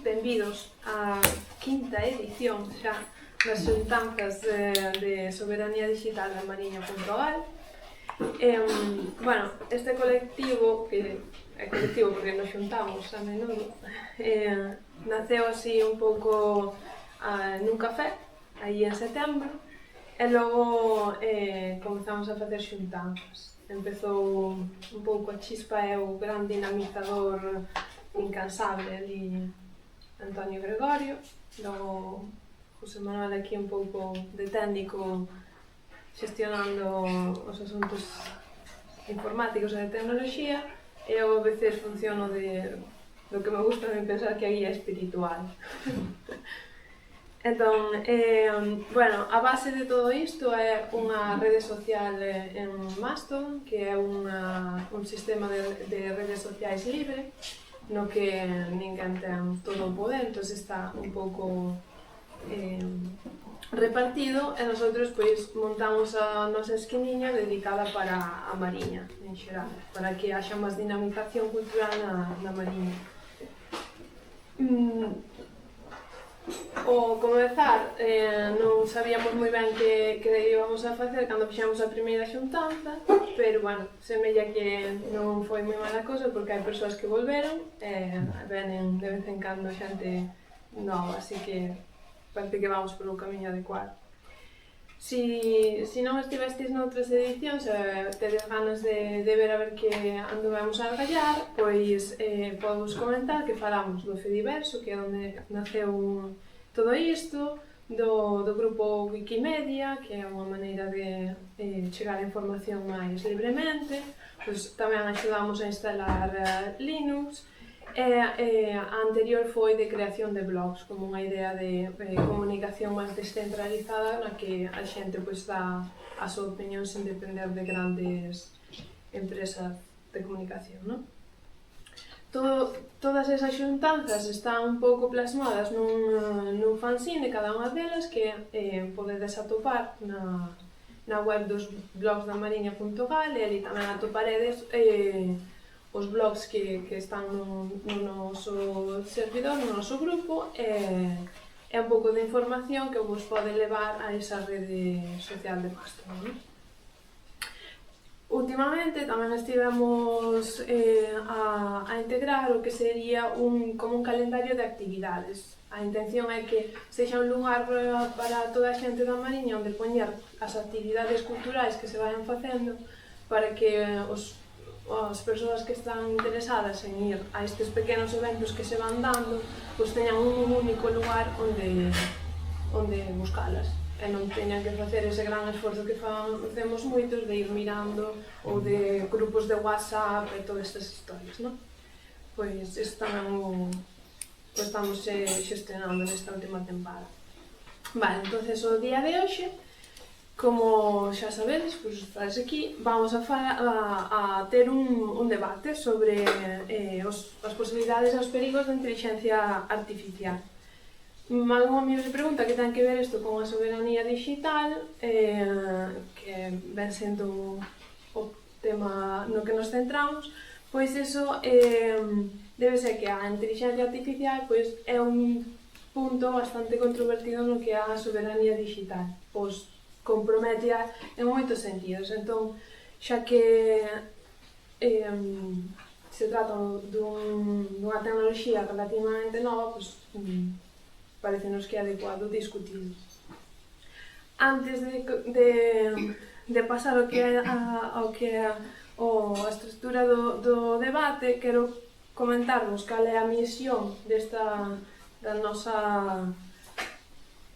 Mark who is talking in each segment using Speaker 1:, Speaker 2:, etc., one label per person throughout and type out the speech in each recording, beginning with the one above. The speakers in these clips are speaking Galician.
Speaker 1: benvidos á quinta edición xa das xuntanzas de Soberanía Digital da Mariña.gal. Bueno, este colectivo, que é colectivo porque nos xuntamos a menudo, naceu así un pouco nun café, aí en setembro, e logo comezamos a facer xuntanzas. Empezou un pouco a chispa e o gran dinamizador incansable ali Antonio Gregorio, logo José Manuel aquí un pouco de técnico xestionando os asuntos informáticos e de tecnoloxía, e eu a veces funciono do que me gusta de pensar que a guía espiritual. Entón, bueno, a base de todo isto é unha rede social en Mastodon, que é un sistema de redes sociais libre, no que ninguén ten todo o poder, entón está un pouco repartido, e nosotros pois montamos a nosa esquiniña dedicada para a Mariña, en xeral, para que haxa máis dinamización cultural na Mariña. Ao comezar, non sabíamos moi ben que íbamos a facer cando fixemos a primeira xuntanza, pero, bueno, semella que non foi moi mala cosa porque hai persoas que volveron e venen de vez en cando xente nova, así que parece que vamos polo camiño adecuado. Si non estivestes noutras edicións e tedes ganas de ver a ver que anduvemos a argallar, pois podemos comentar que falamos do Fediverso, que é onde naceu todo isto, do grupo Wikimedia, que é unha maneira de chegar a información máis libremente, pois tamén axudamos a instalar Linux, e a anterior foi de creación de blogs, como unha idea de comunicación máis descentralizada na que a xente pois dá a súa opinión sen depender de grandes empresas de comunicación, non? Todas esas xuntanzas están un pouco plasmadas nun fanzine, cada unha delas, que podedes atopar na web dos blogs da Mariña.gal, e ali tamén atoparedes os blogs que están no noso servidor, no noso grupo, e un pouco de información que vos pode levar a esa rede social de Mastodon. Últimamente tamén estivemos a integrar o que sería como un calendario de actividades. A intención é que sexa un lugar para toda a xente da Mariña onde poñer as actividades culturais que se vayan facendo, para que as persoas que están interesadas en ir a estes pequenos eventos que se van dando, pois teñan un único lugar onde buscalas, e non teñan que facer ese gran esforzo que facemos moitos de ir mirando, ou de grupos de WhatsApp e todas estas historias, non? Pois isto tamén o estamos xestionando nesta última tempada. Vale, entonces o día de hoxe, como xa sabedes, pois estades aquí, vamos a ter un debate sobre as posibilidades e os perigos da inteligencia artificial. Algún amigo se pregunta que ten que ver isto con a soberanía digital, que ven sendo o tema no que nos centramos, pois iso debe ser que a inteligencia artificial pois é un punto bastante controvertido no que é a soberanía digital, pois compromete en moitos sentidos. Entón, xa que se trata dunha tecnoloxía relativamente nova, pois parecenos que é adecuado discutir. Antes de pasar ao que é a estrutura do debate, quero comentarvos cal é a misión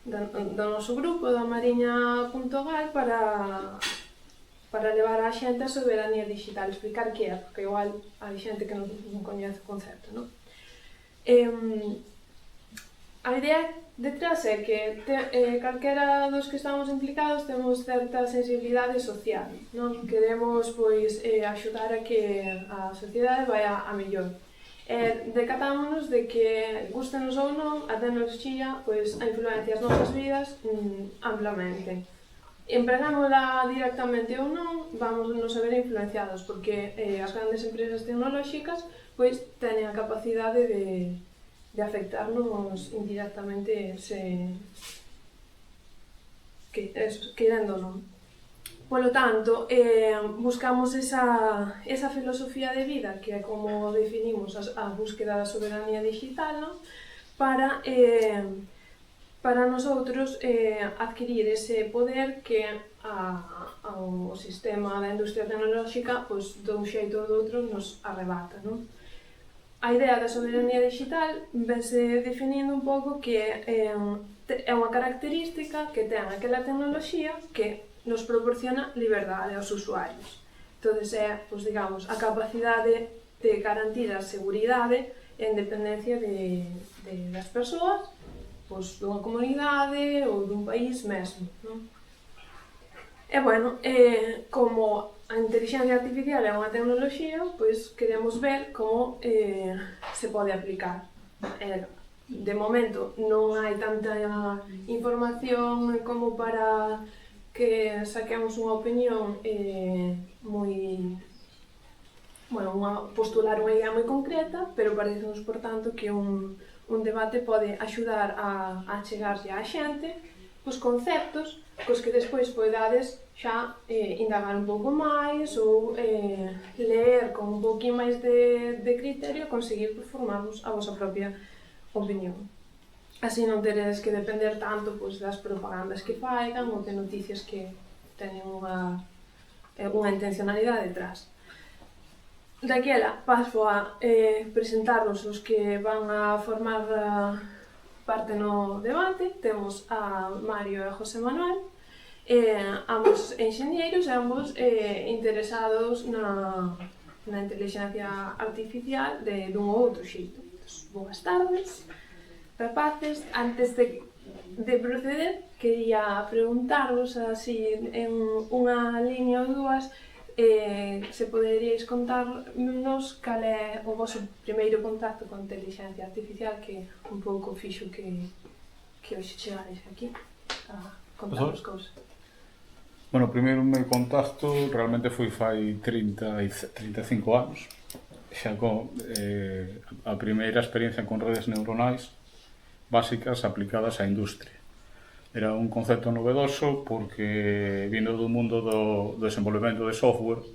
Speaker 1: do noso grupo da Mariña.gal para levar a xente a soberanía digital, explicar que é, porque igual hai xente que non coñece o concepto, non? A idea detrás é que calquera dos que estamos implicados temos certa sensibilidade social, non? Queremos pois axudar a que a sociedade vai a mellor. Decatámonos de que, gústenos ou non, a tecnoloxía pois influencia as nosas vidas amplamente. empregámola directamente ou non, vamos nos a ver influenciados, porque as grandes empresas tecnolóxicas pois teñen a capacidade de afectarnos indirectamente querendo ou non. Polo tanto, buscamos esa filosofía de vida, que é como definimos a búsqueda da soberanía digital, non? Para nosotros adquirir ese poder que ao sistema da industria tecnolóxica pois, dun xeito ou do outro nos arrebata, non? A idea da soberanía digital vense definindo un pouco que é unha característica que ten aquela tecnoloxía que nos proporciona liberdade aos usuarios. Entón, é, pois, digamos, a capacidade de garantir a seguridade e a independencia das persoas, pois, dunha comunidade ou dun país mesmo, non? E, bueno, como a inteligencia artificial é unha tecnoloxía, pois queremos ver como se pode aplicar. De momento non hai tanta información como para que saquemos unha opinión postular unha idea moi concreta, pero parecenos, por tanto, que un debate pode axudar a chegarlle á xente os conceptos cos que despois podades xa indagar un pouco máis ou ler con un pouquinho máis de criterio e conseguir formarvos a vosa propia opinión. Así non teredes que depender tanto das propagandas que faigan ou de noticias que teñen unha intencionalidade detrás. Daquela paso a presentarvos os que van a formar parte no debate. Temos a Mario e a José Manuel, ambos enxeñeiros e ambos interesados na inteligencia artificial dun ou outro xeito. Boas tardes, rapaces. Antes de proceder, quería preguntarvos así en unha liña ou dúas se poderíais contarnos cal é o voso primeiro contacto con inteligencia artificial, que un pouco fixo que hoxe chegades aquí a contarnos cousas.
Speaker 2: Bueno, o primeiro meu contacto realmente foi fai 35 anos, xa con a primeira experiencia con redes neuronais básicas aplicadas á industria. Era un concepto novedoso porque, vindo do mundo do desenvolvemento de software,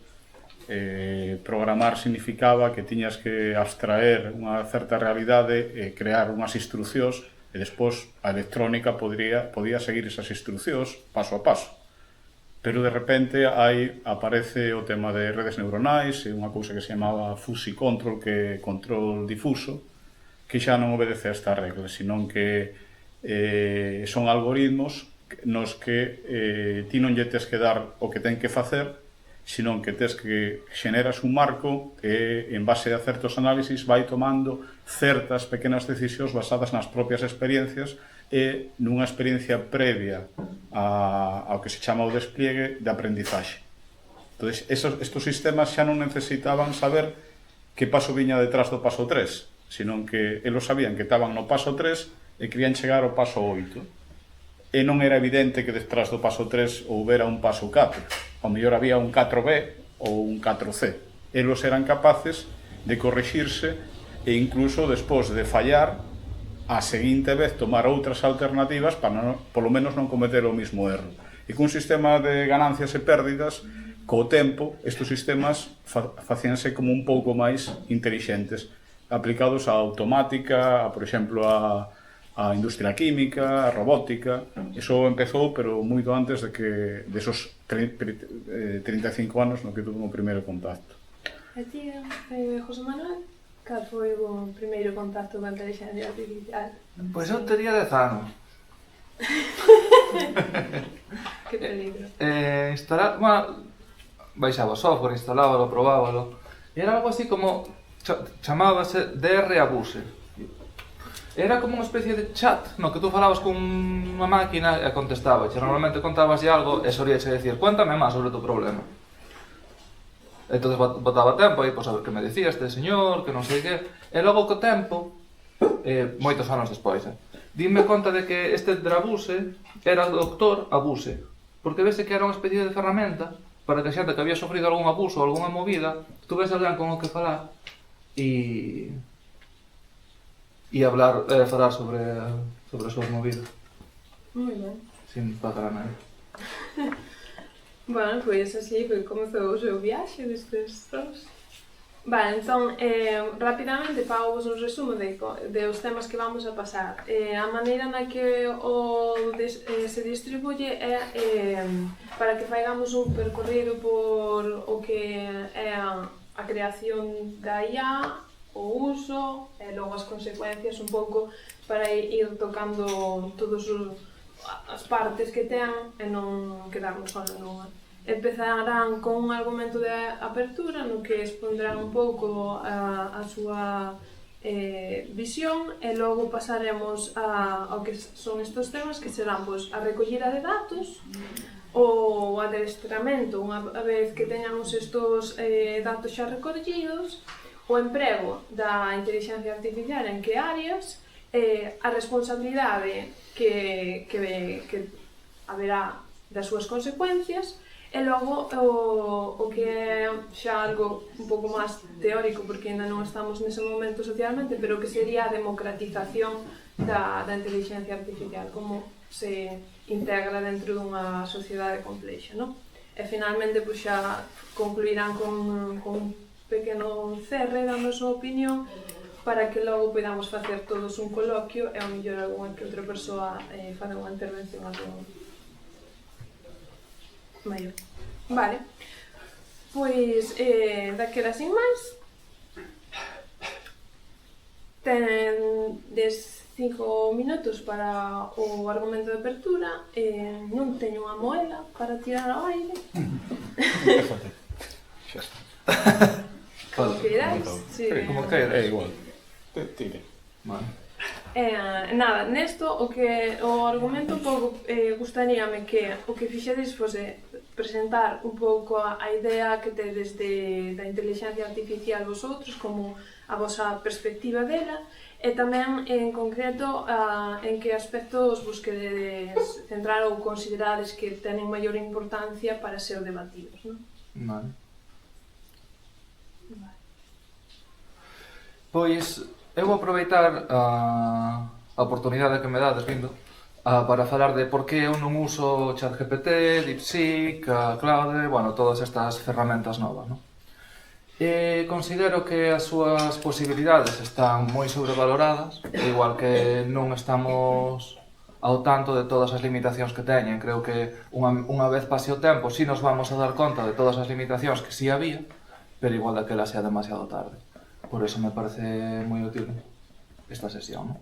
Speaker 2: programar significaba que tiñas que abstraer unha certa realidade e crear unhas instruccións e despois a electrónica podía seguir esas instruccións paso a paso. Pero de repente aparece o tema de redes neuronais e unha cousa que se chamaba fuzzy control, que é control difuso, que xa non obedece a estas reglas, senón que son algoritmos nos que ti non lle tes que dar o que ten que facer, senón que tes que xeneras un marco e, en base a certos análisis, vai tomando certas pequenas decisións basadas nas propias experiencias e nunha experiencia previa ao que se chama o despliegue de aprendizaxe. Entón, estos sistemas xa non necesitaban saber que paso viña detrás do paso 3, senón que eles sabían que estaban no paso 3 e querían chegar ao paso 8. E non era evidente que detrás do paso 3 houbera un paso 4. Ao mellor había un 4B ou un 4C. Eles eran capaces de corrixirse e incluso, despois de fallar, a seguinte vez tomar outras alternativas para polo menos non cometer o mismo erro. E cun sistema de ganancias e pérdidas, co tempo, estes sistemas facíanse como un pouco máis intelixentes, aplicados á automática, por exemplo, a industria química, a robótica. Iso empezou, pero moito antes de esos 35 anos no que tuve o primeiro contacto.
Speaker 1: E ti, José Manuel, cal foi o primeiro contacto con a inteligencia artificial?
Speaker 3: Pois eu tería 10 anos.
Speaker 1: Que peligro.
Speaker 3: Baixaba o software, instalábalo, probábalo. E era algo así como... chamábase DR Abuse. Era como unha especie de chat no que tú falabas con unha máquina e contestabas. Normalmente contabas algo e solíache decir: cuéntame máis sobre o teu problema. Entón botaba tempo aí, pois a ver que me decía este señor, que non sei que. E logo co tempo, moitos anos despois, dime conta de que este Drabuse era o doctor Abuse. porque vese que era unha especie de ferramenta para que a xente que había sofrido algún abuso ou algunha movida tuvese alguén con o que falar e falar sobre as súas movidas
Speaker 1: Moi ben.
Speaker 3: sin pagar a nadie.
Speaker 1: Bueno, pois así foi comezou o seu viaxe destes dos. Vale, entón, rapidamente fago-vos un resumo dos temas que vamos a pasar. A maneira na que se distribuye é para que faigamos un percorrido por o que é a creación da IA, o uso, e logo as consecuencias un pouco para ir tocando todas as partes que ten e non quedarnos só nunha. Empezarán con un argumento de apertura no que expondrán un pouco a súa visión e logo pasaremos ao que son estes temas que serán pois, a recollida de datos, o adestramento unha vez que teñamos estes datos xa recollidos, o emprego da inteligencia artificial en que áreas, a responsabilidade que haberá das súas consecuencias e logo o que é xa algo un pouco máis teórico porque ainda non estamos nese momento socialmente, pero que sería a democratización da inteligencia artificial, como se integra dentro dunha sociedade complexa, non? E finalmente pois, xa concluirán con un pequeno cerre da nosa opinión para que logo podamos facer todos un coloquio e ao mellor algunha que outra persoa faga unha intervención algo maior. Vale, pois daquela sin máis tedes 5 minutos para o argumento de apertura, non teño unha moeda para tirar ao aire.
Speaker 2: Xa está.
Speaker 1: Como queráis.
Speaker 3: Como queira.
Speaker 2: É igual. Tire.
Speaker 3: Vale.
Speaker 1: Nada, nesto o argumento un pouco gustaríame que o que fixedes fose presentar un pouco a idea que tedes da inteligencia artificial vosotros, como a vosa perspectiva dela, e tamén en concreto en que aspectos vos queredes centrar ou considerades que tenen maior importancia para ser debatidos, non?
Speaker 3: Vale. Pois eu vou aproveitar a oportunidade que me dades vindo para falar de por que eu non uso ChatGPT, DeepSeek, Claude, bueno, todas estas ferramentas novas, non? Considero que as súas posibilidades están moi sobrevaloradas, igual que non estamos ao tanto de todas as limitacións que teñen. Creo que unha vez pase o tempo, si nos vamos a dar conta de todas as limitacións que si había, pero igual daquela sea demasiado tarde. Por eso me parece moi útil esta sesión, non?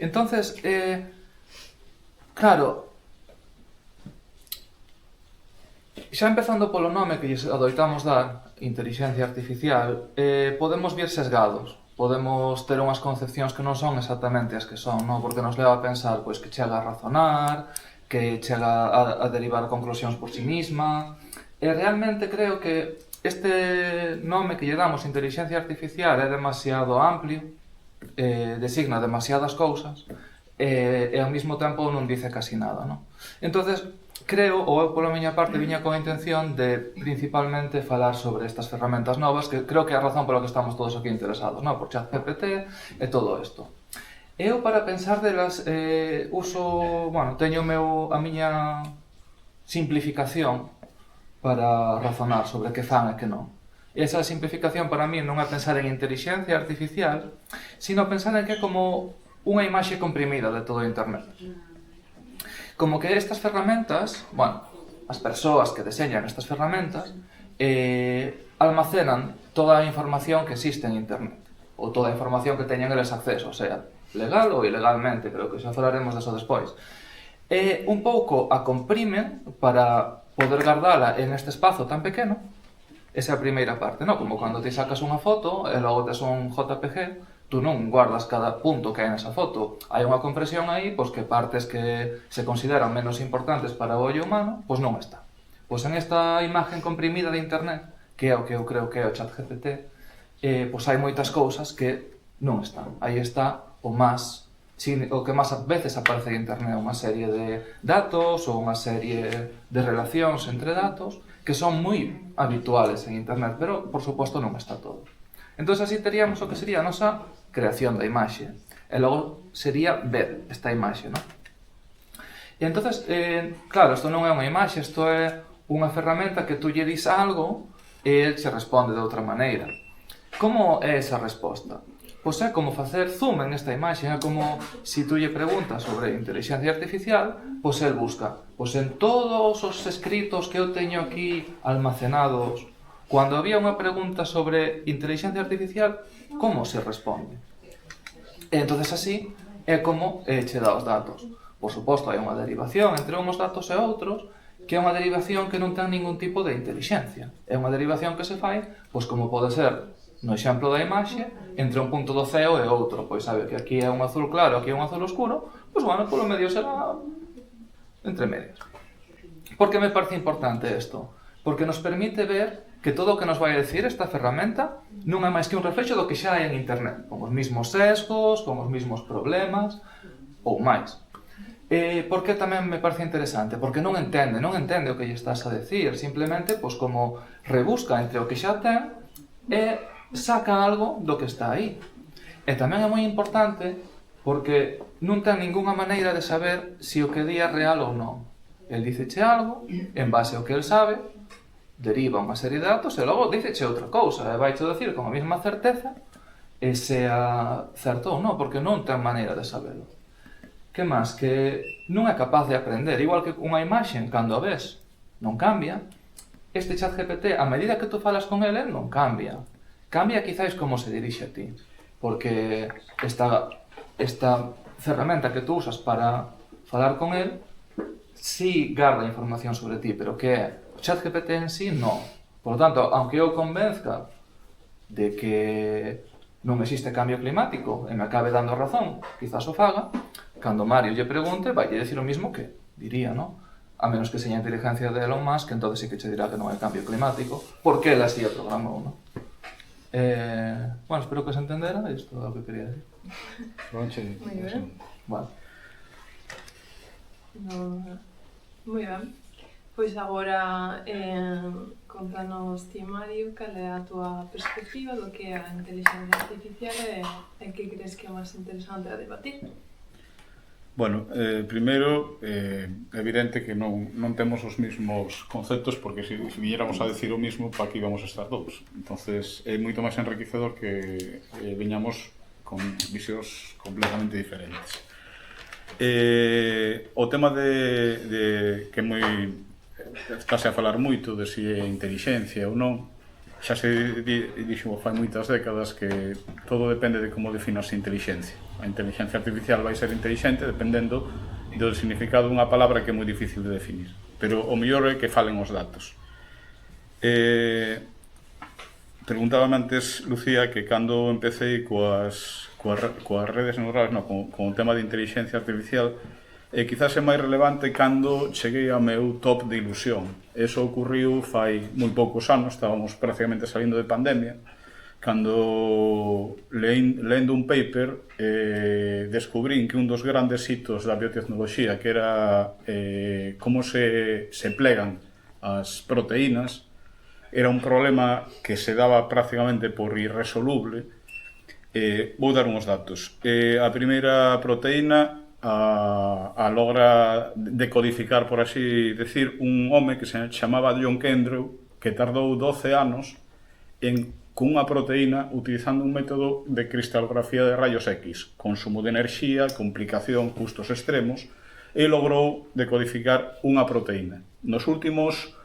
Speaker 3: Entonces, claro, xa empezando polo nome que lles adoitamos dar, inteligencia artificial, podemos vir sesgados, podemos ter unhas concepcións que non son exactamente as que son, non? Porque nos leva a pensar pois, que chega a razonar, que chega a derivar conclusións por si mesma, e realmente creo que este nome que lle damos inteligencia artificial é demasiado amplio, designa demasiadas cousas e ao mesmo tempo non dice casi nada, non? Entonces, creo, ou eu pola miña parte viña con a intención de principalmente falar sobre estas ferramentas novas, que creo que é a razón pola que estamos todos aquí interesados, non? Por ChatGPT e todo isto. Eu, para pensar delas, uso, bueno, teño a miña simplificación para razonar sobre que fan e que non. E esa simplificación para mí non é pensar en inteligencia artificial, sino pensar en que é como unha imaxe comprimida de todo o internet. Como que estas ferramentas, bueno, as persoas que deseñan estas ferramentas almacenan toda a información que existe en internet, ou toda a información que teñen eles acceso, o sea, legal ou ilegalmente, creo que xa falaremos deso despois. E un pouco a comprimen para poder guardala en este espazo tan pequeno. Esa é a primeira parte, non? Como cando te sacas unha foto e logo tes un JPG, tú non guardas cada punto que hai nesa foto. Hai unha compresión aí, pois que partes que se consideran menos importantes para o ollo humano, pois non está. Pois en esta imagen comprimida de internet, que é o que eu creo que é o ChatGPT, pois hai moitas cousas que non están. Aí está o máis o que máis veces aparece en internet é unha serie de datos ou unha serie de relacións entre datos que son moi habituales en internet, pero, por suposto, non está todo. Entón, así teríamos o que sería a nosa creación da imaxe. E logo sería ver esta imaxe, non? E entón, claro, isto non é unha imaxe, isto é unha ferramenta que tú lle dis algo e el se responde de outra maneira. Como é esa resposta? Pois é como facer zoom en esta imaxe, é como se tú lle preguntas sobre inteligencia artificial, pois el busca. Pois en todos os escritos que eu teño aquí almacenados, cando había unha pregunta sobre inteligencia artificial, como se responde? E entón así é como che dá os datos. Por suposto, hai unha derivación entre uns datos e outros, que é unha derivación que non ten ningún tipo de inteligencia. É unha derivación que se fai, pois como pode ser no exemplo da imaxe, entre un punto do ceo e outro. Pois sabe que aquí é un azul claro, aquí é un azul oscuro, pois bueno, polo medio será entre medias. Por que me parece importante isto? Porque nos permite ver que todo o que nos vai a decir esta ferramenta non é máis que un reflexo do que xa hai en internet, con os mismos sesgos, con os mismos problemas, ou máis. Por que tamén me parece interesante? Porque non entende o que lle estás a decir, simplemente, pois como rebusca entre o que xa ten e saca algo do que está aí. E tamén é moi importante porque non ten ningunha maneira de saber se o que di é real ou non. El díceche algo, en base ao que el sabe, deriva unha serie de datos e logo díceche outra cousa, e vai te dicir con a mesma certeza e sea certo ou non, porque non ten maneira de saberlo. Que máis? Que non é capaz de aprender, igual que unha imaxe, cando a ves, non cambia. Este ChatGPT, a medida que tú falas con ele, non cambia. Cambia quizáis como se dirixe a ti, porque esta ferramenta que tú usas para falar con él sí garda información sobre ti, pero que é o ChatGPT en sí, non. Por lo tanto, aunque eu convenzca de que non existe cambio climático e me acabe dando razón, quizás o faga, cando Mario lle pregunte, vai lle decir o mismo que diría, non? A menos que seña a inteligencia de Elon Musk, que entón sí que che dirá que non hai cambio climático, porque él así o programou, non? Bueno, espero que se entendera, isto é o que quería decir.
Speaker 1: Moi ben.
Speaker 3: Vale.
Speaker 1: Moi ben. Pois agora, contanos ti, Mario, cal é a túa perspectiva do que é a inteligencia artificial e que crees que é máis interesante a debatir?
Speaker 2: Bueno, primeiro, é evidente que non temos os mesmos conceptos, porque se viñéramos a decir o mismo, pa aquí vamos a estar dous. Entonces, é moito máis enriquecedor que viñamos con visións completamente diferentes. O tema de que moi estase a falar moito de se é inteligencia ou non, xa se dixo fai moitas décadas que todo depende de como definas a inteligencia. A inteligencia artificial vai ser intelixente dependendo do significado dunha palabra que é moi difícil de definir. Pero o mellor é que falen os datos. Preguntábame antes, Lucía, que cando empecé coas redes neurais, con o tema de inteligencia artificial, quizás é máis relevante cando cheguei ao meu top de ilusión. Eso ocurriu fai moi poucos anos, estábamos prácticamente salindo de pandemia, cando lendo un paper descubrín que un dos grandes hitos da biotecnoloxía, que era como se plegan as proteínas, era un problema que se daba prácticamente por irresoluble. Vou dar uns datos. A primeira proteína a logra decodificar, por así decir, un home que se chamaba John Kendrew, que tardou 12 anos cunha proteína utilizando un método de cristalografía de rayos X, consumo de enerxía, complicación, custos extremos, e logrou decodificar unha proteína. Nos últimos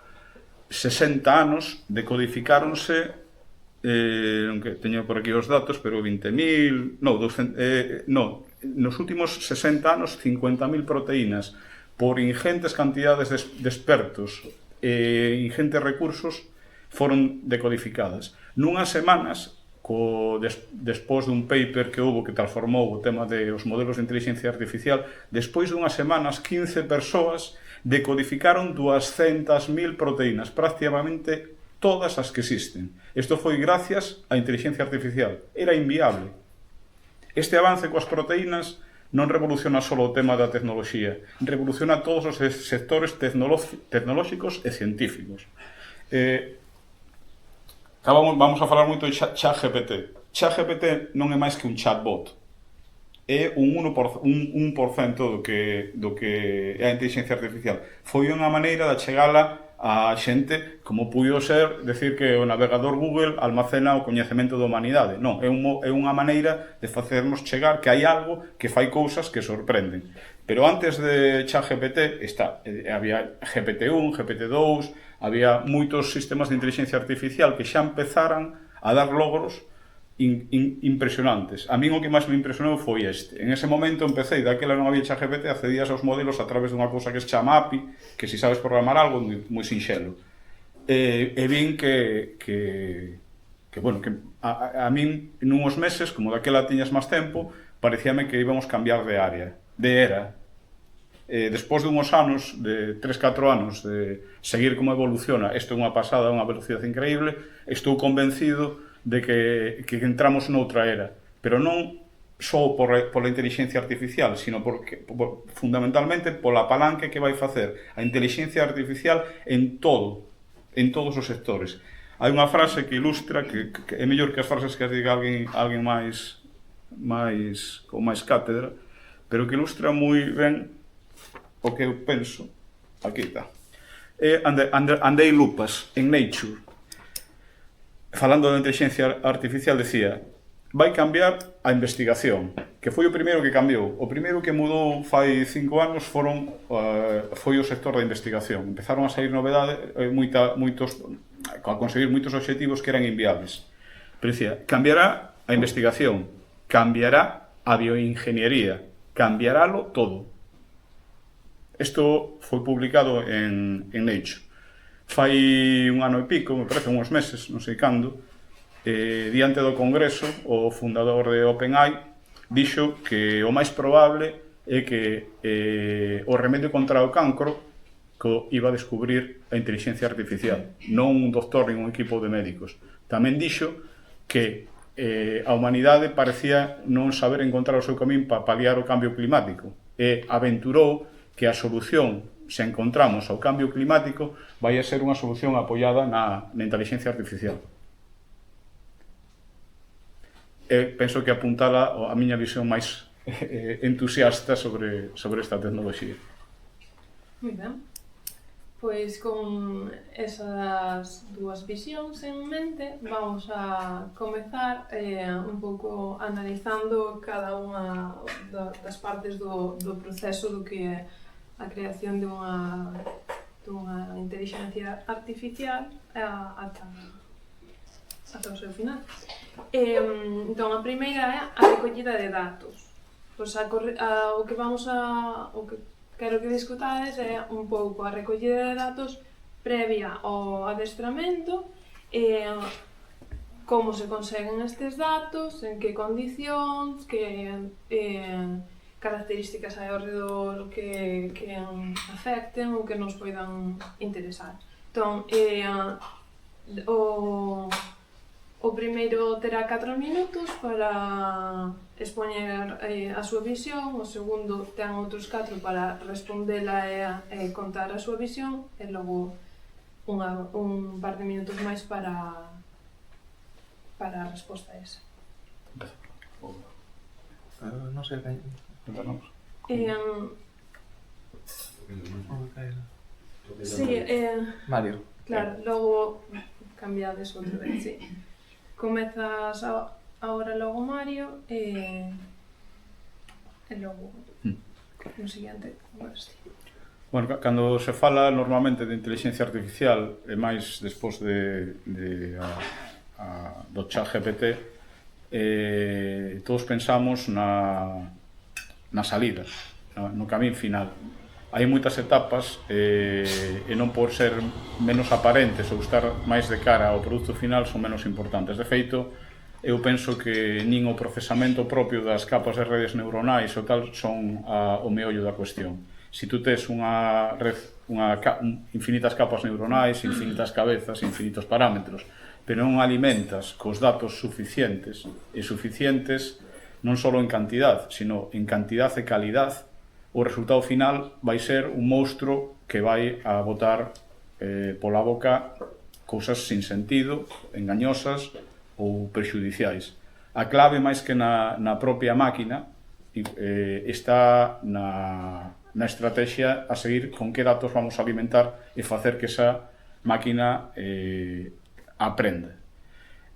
Speaker 2: 60 anos decodificáronse, teño por aquí os datos, pero 20.000, nos últimos 60 anos 50.000 proteínas por ingentes cantidades de expertos e ingentes recursos foron decodificadas. Nunhas semanas, despois dun paper que houve que transformou o tema dos modelos de inteligencia artificial, despois dunhas semanas 15 persoas decodificaron 200.000 proteínas, prácticamente todas as que existen. Isto foi gracias á inteligencia artificial. Era inviable. Este avance coas proteínas non revoluciona só o tema da tecnoloxía, revoluciona todos os sectores tecnolóxicos e científicos. Vamos a falar moito de ChatGPT. ChatGPT non é máis que un chatbot. É un 1% do que é a inteligencia artificial. Foi unha maneira de chegala a xente como puido ser decir que o navegador Google almacena o coñecemento da humanidade. Non, é unha maneira de facernos chegar que hai algo que fai cousas que sorprenden. Pero antes de ChatGPT había GPT-1, GPT-2, había moitos sistemas de inteligencia artificial que xa empezaran a dar logros impresionantes. A min o que máis me impresionou foi este. En ese momento empecé, daquela non había ChatGPT, accedías aos modelos a través dunha cousa que se chama API, que se sabes programar algo moi sinxelo. E vin que a min nuns meses, como daquela tiñas máis tempo, parecíame que íbamos cambiar de era. Despois de uns anos, de 3-4 anos, de seguir como evoluciona, isto é unha pasada, unha velocidade increíble, estou convencido de que entramos noutra era, pero non só pola inteligencia artificial, sino fundamentalmente pola palanca que vai facer a inteligencia artificial en todos os sectores. Hai unha frase que ilustra, que é mellor que as frases que as diga alguén máis con máis cátedra, pero que ilustra moi ben o que eu penso. Aquí está. Andrei Lupas, en Nature, falando da inteligencia artificial, decía: vai cambiar a investigación, que foi o primeiro que cambiou. O primeiro que mudou fai 5 anos foi o sector da investigación. Empezaron a sair novedades, a conseguir moitos obxectivos que eran inviables. Pero decía, cambiará a investigación, cambiará a bioingeniería, cambiarálo todo. Isto foi publicado en Nature. Fai un ano e pico, me parece, uns meses, non sei cando, diante do Congreso, o fundador de OpenAI dixo que o máis probable é que o remedio contra o cancro que iba a descubrir a inteligencia artificial, non un doctor nin un equipo de médicos. Tamén dixo que a humanidade parecía non saber encontrar o seu camín para paliar o cambio climático e aventurou que a solución, se encontramos ao cambio climático, vai a ser unha solución apoiada na inteligencia artificial. Penso que apuntala a miña visión máis entusiasta sobre esta tecnoloxía.
Speaker 1: Moi ben. Pois con esas dúas visións en mente, vamos a comezar un pouco analizando cada unha das partes do proceso do que é a creación dunha inteligencia artificial ata o seu final. Entón, a primeira é a recollida de datos. Pois o que quero que discutades é un pouco a recollida de datos previa ao adestramento, como se conseguen estes datos, en que condicións, que características hai ao redor que afecten ou que nos poidan interesar. Entón, o primeiro terá 4 minutos para expoñer a súa visión, o segundo ten outros 4 para respondela e contar a súa visión, e logo un par de minutos máis para a resposta a esa.
Speaker 3: Non sei ben.
Speaker 1: Sí,
Speaker 3: Mario.
Speaker 1: Claro, logo cambiades outra vez, sí. Comezas agora logo Mario e logo no seguinte, agora sí.
Speaker 2: Bueno, cando se fala normalmente de inteligencia artificial e máis despois do ChatGPT, todos pensamos na salida, no camín final. Hai moitas etapas e non por ser menos aparentes ou estar máis de cara ao produto final son menos importantes. De feito, eu penso que nin o procesamento propio das capas de redes neuronais ou tal son o meollo da cuestión. Se tú tes infinitas capas neuronais, infinitas cabezas, infinitos parámetros, pero non alimentas cos datos suficientes non só en cantidad, sino en cantidad e calidad, o resultado final vai ser un monstro que vai a botar pola boca cousas sin sentido, engañosas ou prexudiciais. A clave, máis que na propia máquina, está na estrategia a seguir con que datos vamos a alimentar e facer que esa máquina aprenda.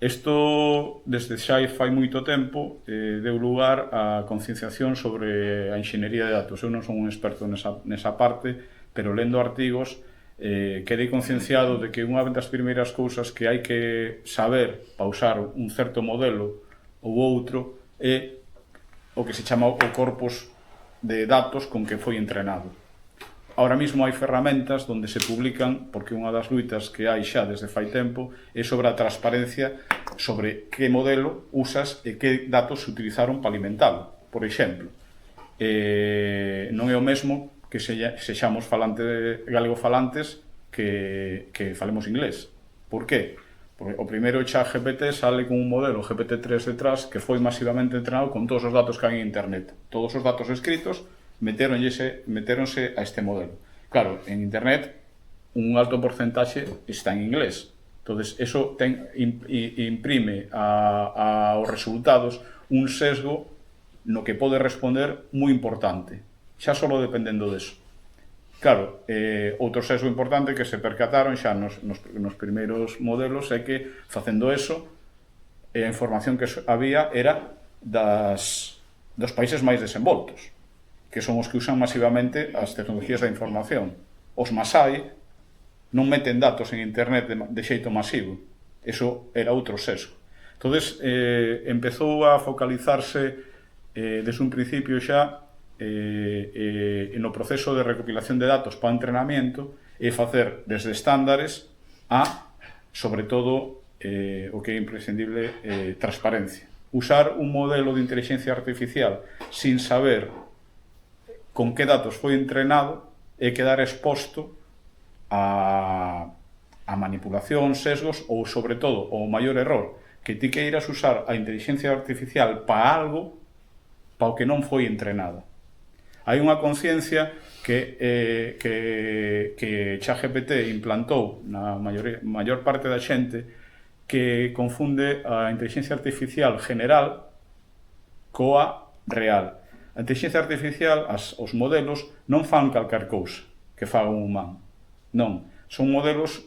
Speaker 2: Isto, desde xa fai moito tempo, deu lugar á concienciación sobre a enxeñería de datos. Eu non son un experto nesa parte, pero lendo artigos quedei concienciado de que unha das primeiras cousas que hai que saber para usar un certo modelo ou outro é o que se chama o corpus de datos con que foi entrenado. Ahora mismo hai ferramentas onde se publican, porque unha das luitas que hai xa desde fai tempo é sobre a transparencia sobre que modelo usas e que datos se utilizaron para alimentalo. Por exemplo, non é o mesmo que sexamos galego-falantes que falemos inglés. Por qué? Porque o primeiro ChatGPT sale con un modelo GPT-3 detrás que foi masivamente entrenado con todos os datos que hai en internet. Todos os datos escritos metéronse a este modelo. Claro, en internet un alto porcentaxe está en inglés. Entonces, eso imprime aos resultados un sesgo no que pode responder moi importante. Xa só dependendo deso. Claro, outro sesgo importante que se percataron xa nos primeiros modelos é que, facendo eso, a información que había era dos países máis desenvoltos, que son os que usan masivamente as tecnologías da información. Os Masai non meten datos en internet de xeito masivo. Eso era outro sesgo. Entón, empezou a focalizarse desde un principio xa no proceso de recopilación de datos para entrenamiento e facer desde estándares a, sobre todo, o que é imprescindible, transparencia. Usar un modelo de inteligencia artificial sin saber con que datos foi entrenado e quedar exposto a manipulación, sesgos ou, sobre todo, o maior error, que ti queiras usar a inteligencia artificial para algo para o que non foi entrenado. Hai unha conciencia que ChatGPT implantou na maior parte da xente que confunde a inteligencia artificial general coa real. A inteligencia artificial, os modelos, non fan calcar cousa que faga un humano. Non. Son modelos,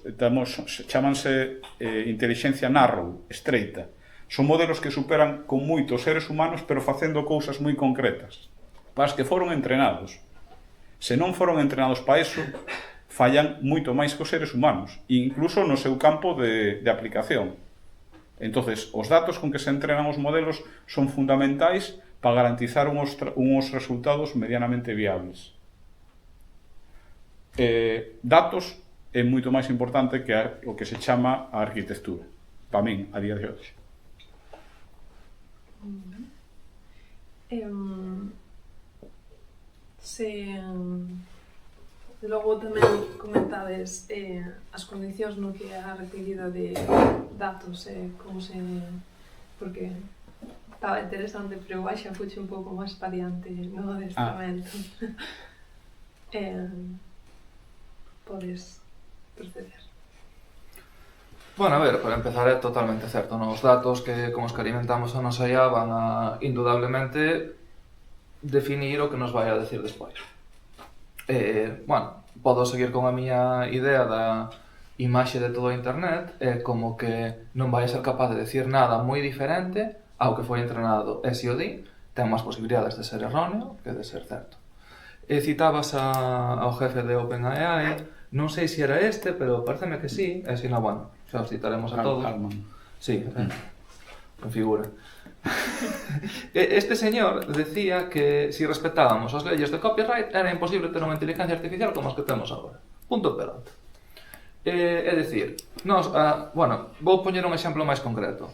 Speaker 2: chamanse inteligencia narrow, estreita. Son modelos que superan con moitos seres humanos, pero facendo cousas moi concretas, para as que foron entrenados. Se non foron entrenados para iso, fallan moito máis que os seres humanos, incluso no seu campo de aplicación. Entonces, os datos con que se entrenan os modelos son fundamentais para garantizar uns resultados medianamente viables. Datos é moito máis importante que o que se chama a arquitectura, para min, a día de hoxe.
Speaker 1: Logo tamén comentades as condicións no que é a requerida de datos e como se... porque estaba interesante, pero igual xa fuche un pouco máis para diante no adestramento. Podes proceder.
Speaker 3: Bueno, a ver, para empezar é totalmente certo, non? Os datos con os que alimentamos a nosa IA van a, indudablemente, definir o que nos vai a decir despois. Bueno, podo seguir con a miña idea da imaxe de todo o internet, como que non vai a ser capaz de decir nada moi diferente ao que foi entrenado, e se o di, ten máis posibilidades de ser erróneo que de ser certo. Citabas ao jefe de OpenAI, non sei se era este, pero pareceme que sí, e se non, bueno, xa os citaremos a todos. Sí, configura. Este señor decía que si respetábamos as leyes de copyright era imposible ter unha inteligencia artificial como as que temos agora. Punto pelota. É dicir, bueno, vou poñer un exemplo máis concreto.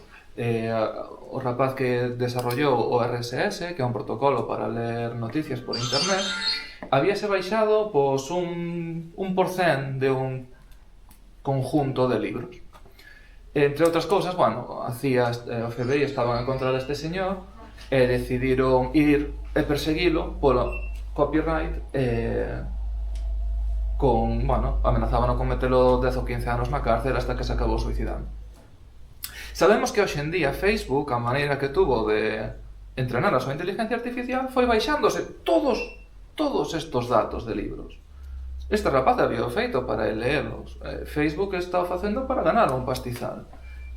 Speaker 3: O rapaz que desarrollou o RSS, que é un protocolo para ler noticias por internet, habíase baixado un 1% de un conjunto de libros. Entre outras cousas, bueno, o FBI estaban en contra deste señor e decidiron ir e perseguilo polo copyright con, bueno, amenazábano con metelo 10 ou 15 anos na cárcel hasta que se acabou suicidando. Sabemos que hoxe en día Facebook, a maneira que tuvo de entrenar a súa inteligencia artificial, foi baixándose todos estes datos de libros. Este rapaz había feito para el leerlos. Facebook está facendo para ganar un pastizal.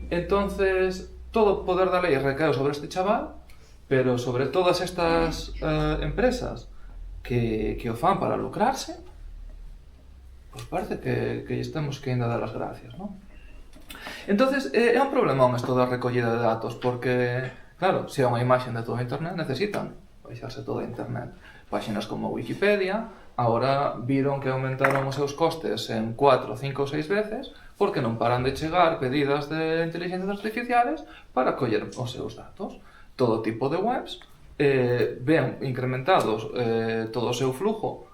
Speaker 3: Entonces, todo o poder da lei recaeu sobre este chaval, pero sobre todas estas empresas que o fan para lucrarse, pues parece que estamos que ainda dar as gracias, non? Entonces, é un problemón isto da recollida de datos, porque, claro, se é unha imaxe de toda internet, necesitan baixarse toda internet. Páxinas como Wikipedia, agora viron que aumentaron os seus costes en 4, 5 ou 6 veces, porque non paran de chegar pedidas de inteligencias artificiales para coller os seus datos. Todo tipo de webs ven incrementados todo o seu flujo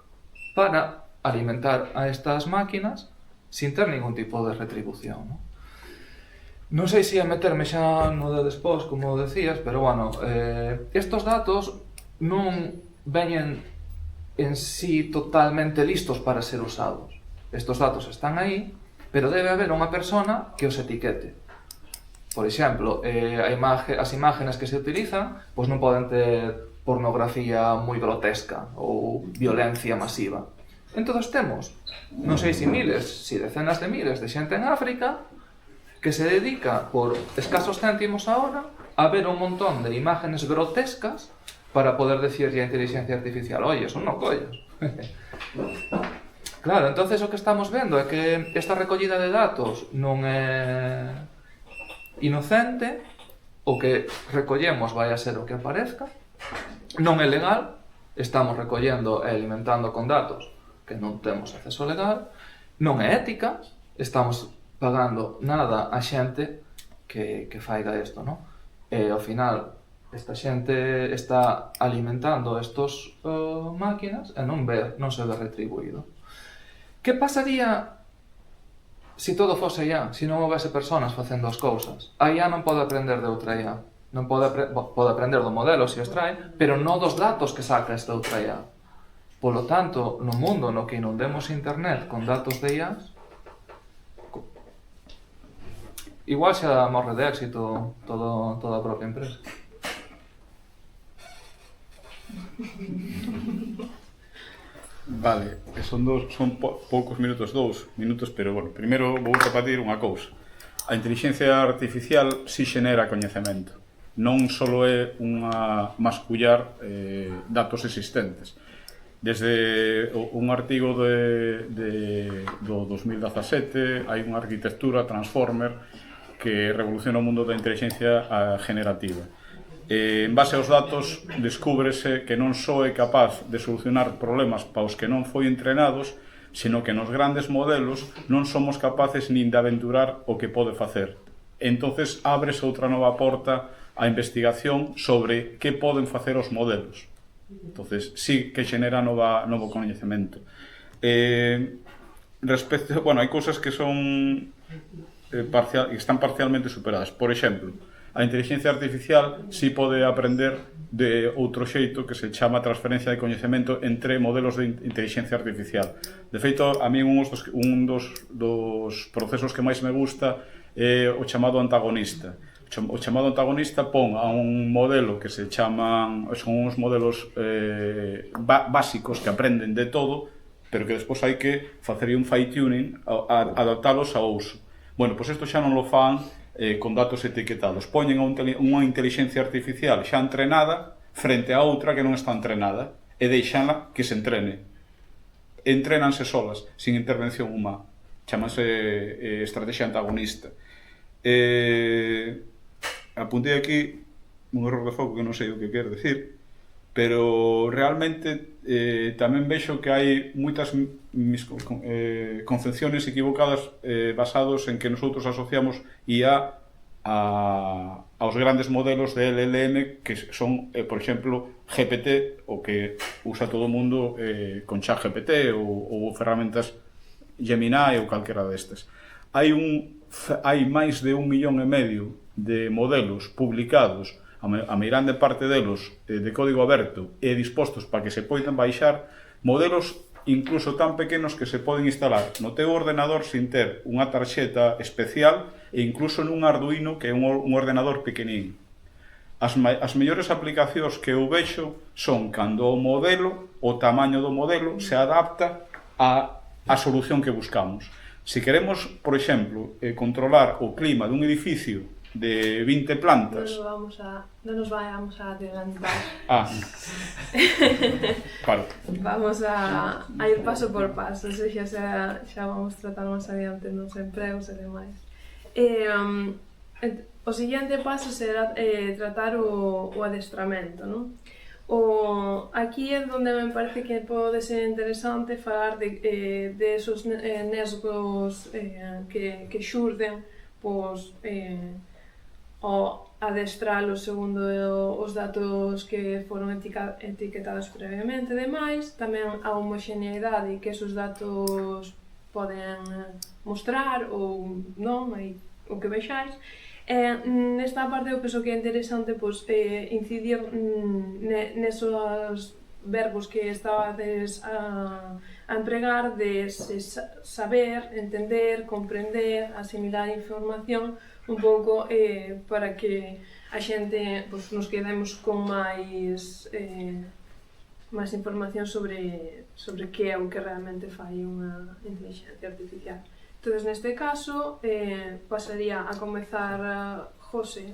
Speaker 3: para alimentar a estas máquinas sin ter ningún tipo de retribución, non? Non sei se ia meterme xa no de despois, como decías, pero, bueno, estos datos non veñen en sí totalmente listos para ser usados. Estos datos están aí, pero debe haber unha persona que os etiquete. Por exemplo, as imágenes que se utilizan pois non poden ter pornografía moi grotesca ou violencia masiva. Entón temos, non sei se miles, se decenas de miles de xente en África que se dedica por escasos céntimos a hora a ver un montón de imágenes grotescas para poder decirle a inteligencia artificial, oye, eso non collas. Claro, entonces o que estamos vendo é que esta recollida de datos non é inocente, o que recollemos vai a ser o que aparezca, non é legal, estamos recollendo e alimentando con datos que non temos acceso legal, non é ética, estamos pagando nada a xente que faiga isto, non? E ao final esta xente está alimentando estos máquinas e non se ve retribuído. Que pasaría se todo fose IA, se non houvese personas facendo as cousas? A IA non pode aprender de outra IA, non pode aprender do modelo se os trae, pero non dos datos que saca esta outra IA. Polo tanto, no mundo no que inundemos internet con datos de IA, igual xa morre de éxito toda a propia empresa.
Speaker 2: Vale, son poucos minutos, 2 minutos, pero, bueno, primeiro vou repetir unha cousa. A inteligencia artificial si xenera coñecemento. Non só é unha mascullar datos existentes. Desde un artigo do 2017 hai unha arquitectura Transformer que revoluciona o mundo da inteligencia generativa. En base aos datos, descúbrese que non só é capaz de solucionar problemas para os que non foi entrenados, sino que nos grandes modelos non somos capaces nin de aventurar o que pode facer. Entonces, ábrese outra nova porta á investigación sobre que poden facer os modelos. Entonces, sí que xenera novo coñecemento. Bueno, hai cousas que son están parcialmente superadas. Por exemplo, a inteligencia artificial si pode aprender de outro xeito que se chama transferencia de coñecemento entre modelos de inteligencia artificial. De feito, a mí un dos procesos que máis me gusta é o chamado antagonista. O chamado antagonista pon a un modelo que se chaman, son uns modelos básicos que aprenden de todo, pero que despois hai que facer un fine-tuning, adaptalos ao uso. Bueno, pois isto xa non lo fan con datos etiquetados. Poñen unha inteligencia artificial xa entrenada frente a outra que non está entrenada e deixanla que se entrene. Entrénanse solas, sin intervención humana. Chámase estrategia antagonista. Apuntei aquí un error de foco que non sei o que quer decir, pero realmente tamén vexo que hai moitas concepciones equivocadas basados en que nosotros asociamos IA aos grandes modelos de LLM que son, por exemplo, GPT, o que usa todo o mundo con ChatGPT ou ferramentas Gemini ou calquera destas. Hai máis de 1,5 millón de modelos publicados a meirande parte delos de código aberto e dispostos para que se poidan baixar modelos incluso tan pequenos que se poden instalar no teu ordenador sin ter unha tarxeta especial e incluso nun Arduino, que é un ordenador pequenín. As mellores aplicacións que eu vexo son cando o tamaño do modelo se adapta á solución que buscamos. Se queremos, por exemplo, controlar o clima dun edificio de 20 plantas...
Speaker 1: No nos vayamos a adelantar.
Speaker 2: Claro.
Speaker 1: Vamos a ir paso por paso, xa vamos tratar máis adiante nos empregos e demais. O seguinte paso será tratar o adestramento, non? Aquí é onde me parece que pode ser interesante falar de esos nesgos que xurden ao adestralo segundo os datos que foron etiquetados previamente. Demais, tamén a homoxeneidade que esos datos poden mostrar ou non, o que vexáis. Nesta parte eu penso que é interesante incidir nesos verbos que estabades a empregar de saber, entender, comprender, asimilar información un pouco para que a xente nos quedemos con máis información sobre que é o que realmente fai unha inteligencia artificial. Entón, neste caso, pasaría a comezar José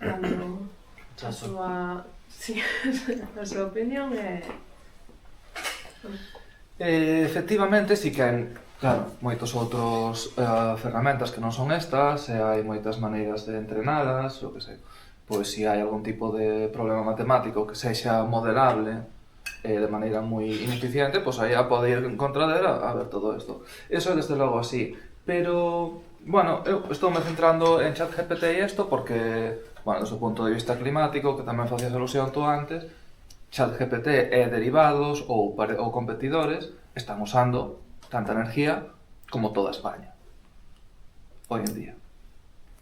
Speaker 1: dando a súa opinión.
Speaker 3: Efectivamente, si que hai, claro, moitos outros ferramentas que non son estas, e hai moitas maneiras de entrenalas, o que sei. Pois se hai algún tipo de problema matemático que sexa modelable de maneira moi ineficiente, pois aí pode ir en contra dela a ver todo isto. Eso é desde logo así. Pero, bueno, eu estou me centrando en ChatGPT e isto porque, bueno, desde o punto de vista climático, que tamén facías alusión tú antes, ChatGPT e derivados ou competidores están usando tanta energía como toda España hoy en día.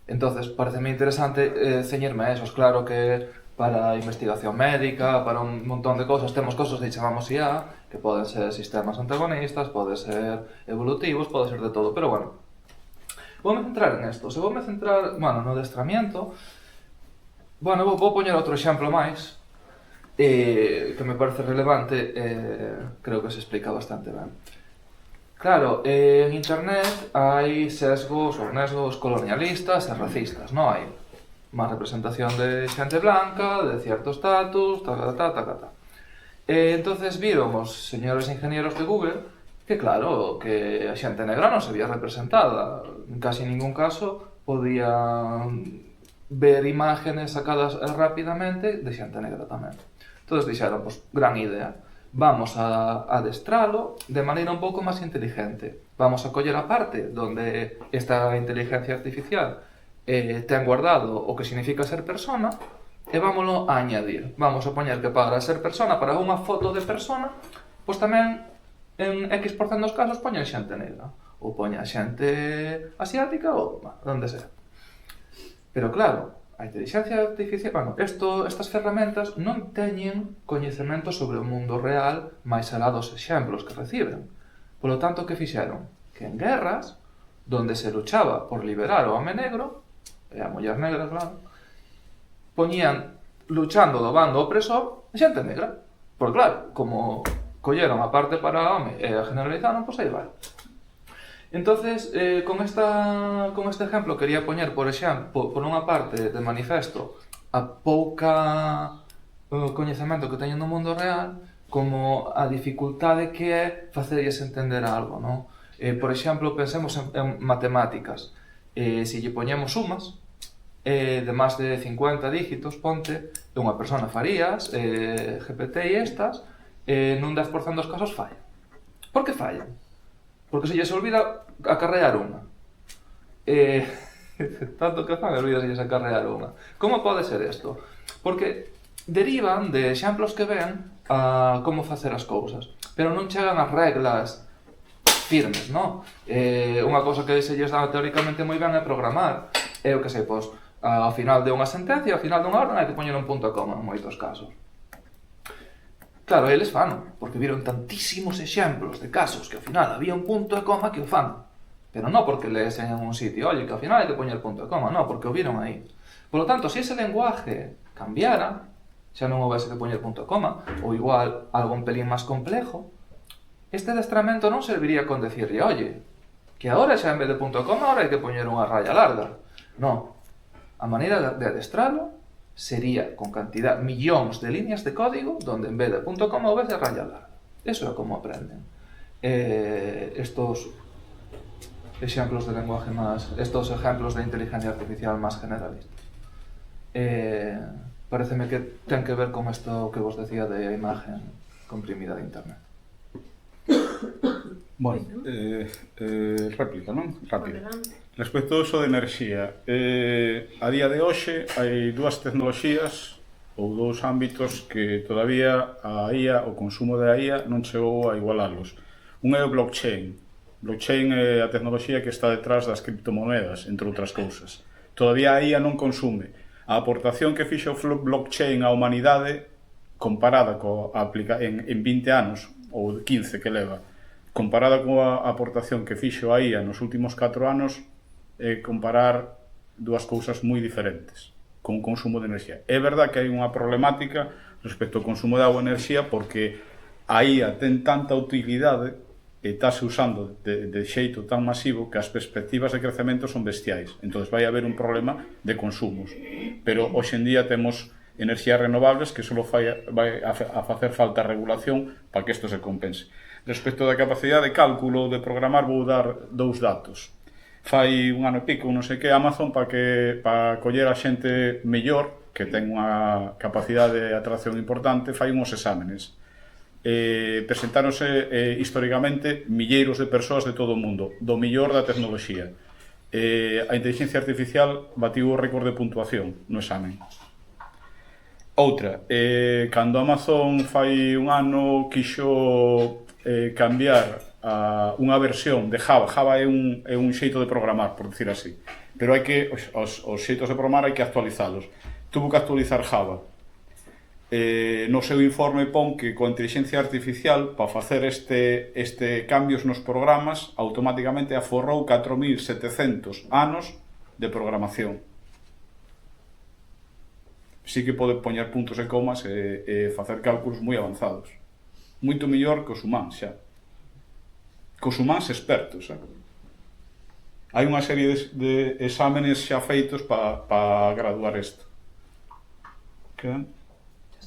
Speaker 3: Entonces, pareceme interesante ceñirme a esos. Claro que para investigación médica, para un montón de cosas, temos cosas que chamamos IA, que poden ser sistemas antagonistas, poden ser evolutivos, pode ser de todo, pero bueno, voume centrar en esto. Se voume centrar, bueno, no adestramiento, bueno, vou poñer outro exemplo máis, que me parece relevante, creo que se explica bastante ben. Claro, en internet hai sesgos ou nesgos colonialistas e racistas, non hai? Má representación de xente blanca, de cierto estatus, entonces viron os señores ingenieros de Google que, claro, que a xente negra non se vía representada. En casi ningún caso podían ver imágenes sacadas rapidamente de xente negra tamén. Entonces dixeron, pues, gran idea, vamos a adestralo de maneira un pouco máis inteligente. Vamos a coller a parte donde esta inteligencia artificial ten guardado o que significa ser persona e vámoslo a añadir. Vamos a poñer que para ser persona, para unha foto de persona, pois tamén en X% dos casos poñen xente negra ou poñen xente asiática ou onde sea. Pero claro, a inteligencia artificial, bueno, estas ferramentas non teñen coñecemento sobre o mundo real máis alá dos exemplos que reciben. Polo tanto, que fixeron? Que en guerras, donde se luchaba por liberar o home negro, e a muller negra, claro, poñían luchando do bando opresor xente negra. Porque claro, como colleron a parte para home e a generalizaron, pois aí vai. Entonces, con este ejemplo quería poñer, por exemplo, por unha parte de manifesto a pouca coñecemento que teñen no mundo real, como a dificultade que é facerlles entender algo, non? Por exemplo, pensemos en matemáticas. Se lle poñemos sumas de máis de 50 dígitos, ponte, unha persona farías, GPT e estas, nun 10% dos casos fallan. Por que fallan? Porque se lles olvida acarrear unha. Tanto que fan, olvida se lles acarrear unha. Como pode ser isto? Porque derivan de exemplos que ven a como facer as cousas, pero non chegan as reglas firmes, non? Unha cousa que se lles dá teóricamente moi ben é programar, eu que sei, pois, ao final de unha sentencia, ao final dunha orden, hai que poñer un punto e coma en moitos casos. Claro, eles fan, porque viron tantísimos exemplos de casos que ao final había un punto e coma que o fan. Pero non porque les en un sitio, oye, que ao final hai que poñer punto e coma, non, porque o viron aí. Por lo tanto, se ese lenguaje cambiara, xa non houvese que poñer punto e coma, ou igual algo un pelín máis complejo, este adestramento non serviría con decirle, oye, que agora xa en vez de punto e coma, agora hai que poñer unha raya larga. Non. A maneira de adestralo sería con cantidad, millóns de líneas de código, donde en vez de punto e coma houvese raya larga. Eso é como aprenden. Estos exemplos de lenguaje más, estos ejemplos de inteligencia artificial más generalistas. Pareceme que ten que ver con isto que vos decía de imagen comprimida de internet.
Speaker 2: Bueno, réplica, non? Rápido. Respecto ao uso de enerxía, a día de hoxe hai dúas tecnoloxías ou dous ámbitos que todavía a IA, o consumo da IA, non chegou a igualalos. Un é o blockchain. Blockchain é a tecnoloxía que está detrás das criptomonedas, entre outras cousas. Todavía a IA non consume. A aportación que fixo o blockchain á humanidade, comparada en 20 anos, ou 15 que leva, comparada coa aportación que fixo a IA nos últimos 4 anos, é comparar dúas cousas moi diferentes, con o consumo de enerxía. É verdad que hai unha problemática respecto ao consumo de agua e enerxía, porque a IA ten tanta utilidade e estáse usando de xeito tan masivo que as perspectivas de crecemento son bestiais. Entón vai haber un problema de consumos. Pero hoxe en día temos enerxías renovables que só vai a facer falta regulación para que isto se compense. Respecto da capacidade de cálculo de programar, vou dar dous datos. Fai un ano e pico, non sei que, Amazon para coller a xente mellor, que ten unha capacidade de atracción importante, fai uns exámenes. Presentáronse históricamente milleiros de persoas de todo o mundo, do millor da tecnoloxía. A inteligencia artificial batiu o récord de puntuación no examen. Outra, cando Amazon fai un ano quixo cambiar a unha versión de Java. Java é un xeito de programar, por decir así, pero hai que os xeitos de programar hai que actualizalos. Tuvo que actualizar Java. No seu informe pon que coa inteligencia artificial, para facer este cambios nos programas, automáticamente aforrou 4.700 anos de programación. Sí que pode poñer puntos e comas e facer cálculos moi avanzados. Moito mellor que os humanos, xa. Cos humanos expertos, Hai unha serie de exámenes xa feitos para graduar isto. Quedan?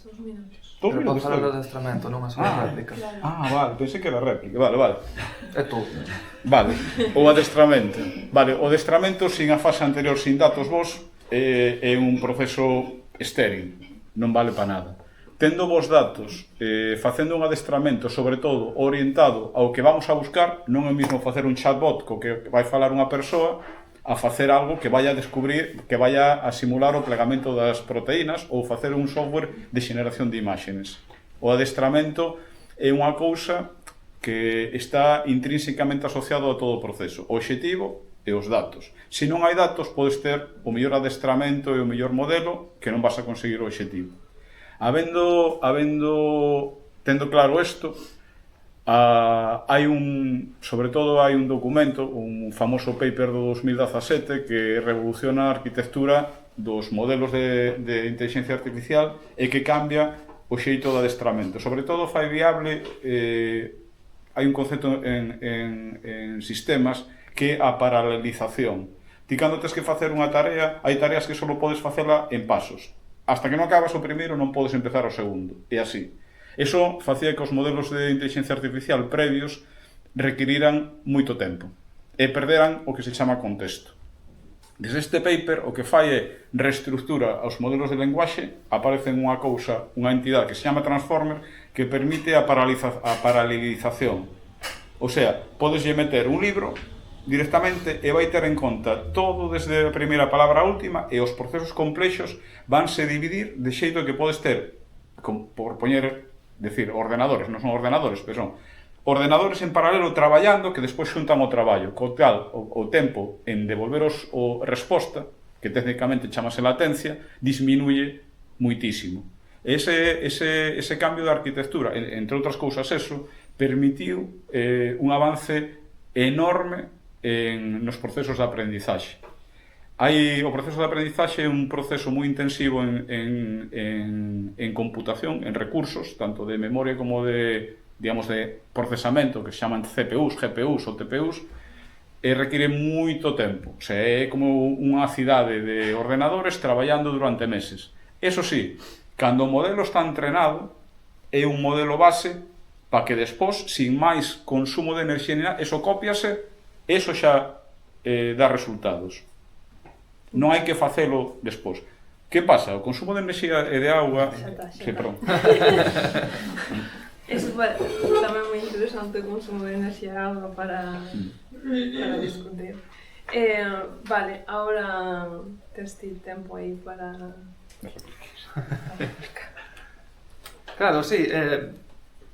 Speaker 1: 2 minutos.
Speaker 3: Pero para falar do adestramento, non as réplica.
Speaker 2: Vale, pensei que era réplica. Vale.
Speaker 3: É tú.
Speaker 2: Vale, o adestramento. Vale, o adestramento sin a fase anterior, sin datos vos, é un proceso estéril, non vale para nada. Tendo vos datos, facendo un adestramento, sobre todo, orientado ao que vamos a buscar, non é mesmo facer un chatbot co que vai falar unha persoa, a facer algo que vaya a descubrir, que vaya a simular o plegamento das proteínas ou facer un software de xeneración de imaxes. O adestramento é unha cousa que está intrínsecamente asociado a todo o proceso, o obxectivo e os datos. Se non hai datos, podes ter o mellor adestramento e o mellor modelo que non vas a conseguir o obxectivo. Tendo claro isto, sobre todo hai un documento, un famoso paper do 2017 que revoluciona a arquitectura dos modelos de inteligencia artificial e que cambia o xeito de adestramento. Sobre todo fai viable, hai un concepto en sistemas que é a paralelización. Ti cando tens que facer unha tarea, hai tareas que só podes facela en pasos. Hasta que non acabas o primeiro non podes empezar o segundo, e así. Eso facía que os modelos de inteligencia artificial previos requiriran moito tempo e perderan o que se chama contexto. Desde este paper, o que fai é reestructura aos modelos de lenguaxe, aparece unha cousa, unha entidade que se chama Transformer, que permite a paralelización. O sea, podes meter un libro directamente e vai ter en conta todo desde a primeira palabra á última, e os procesos complexos vanse dividir de xeito que podes ter, por poñer, decir, ordenadores, non son ordenadores, pero son ordenadores en paralelo traballando que despois xuntan o traballo, co tal o tempo en devolver a resposta que técnicamente chamase latencia, disminuye moitísimo. Ese cambio de arquitectura, entre outras cousas eso, permitiu un avance enorme nos procesos de aprendizaxe. O proceso de aprendizaxe é un proceso moi intensivo en computación, en recursos, tanto de memoria como de procesamento, que se chaman CPUs, GPUs ou TPUs, e require moito tempo. O sea, é como unha cidade de ordenadores traballando durante meses. Eso sí, cando o modelo está entrenado, é un modelo base para que despois, sin máis consumo de enerxía, eso cópiase, eso xa dá resultados. Non hai que facelo despois. Que pasa? O consumo de enerxía e de auga... Sí, perdón.
Speaker 1: É super, tamén moi interesante o consumo de enerxía e auga para discutir. Vale, ahora tes ti tempo aí para...
Speaker 3: Claro, sí,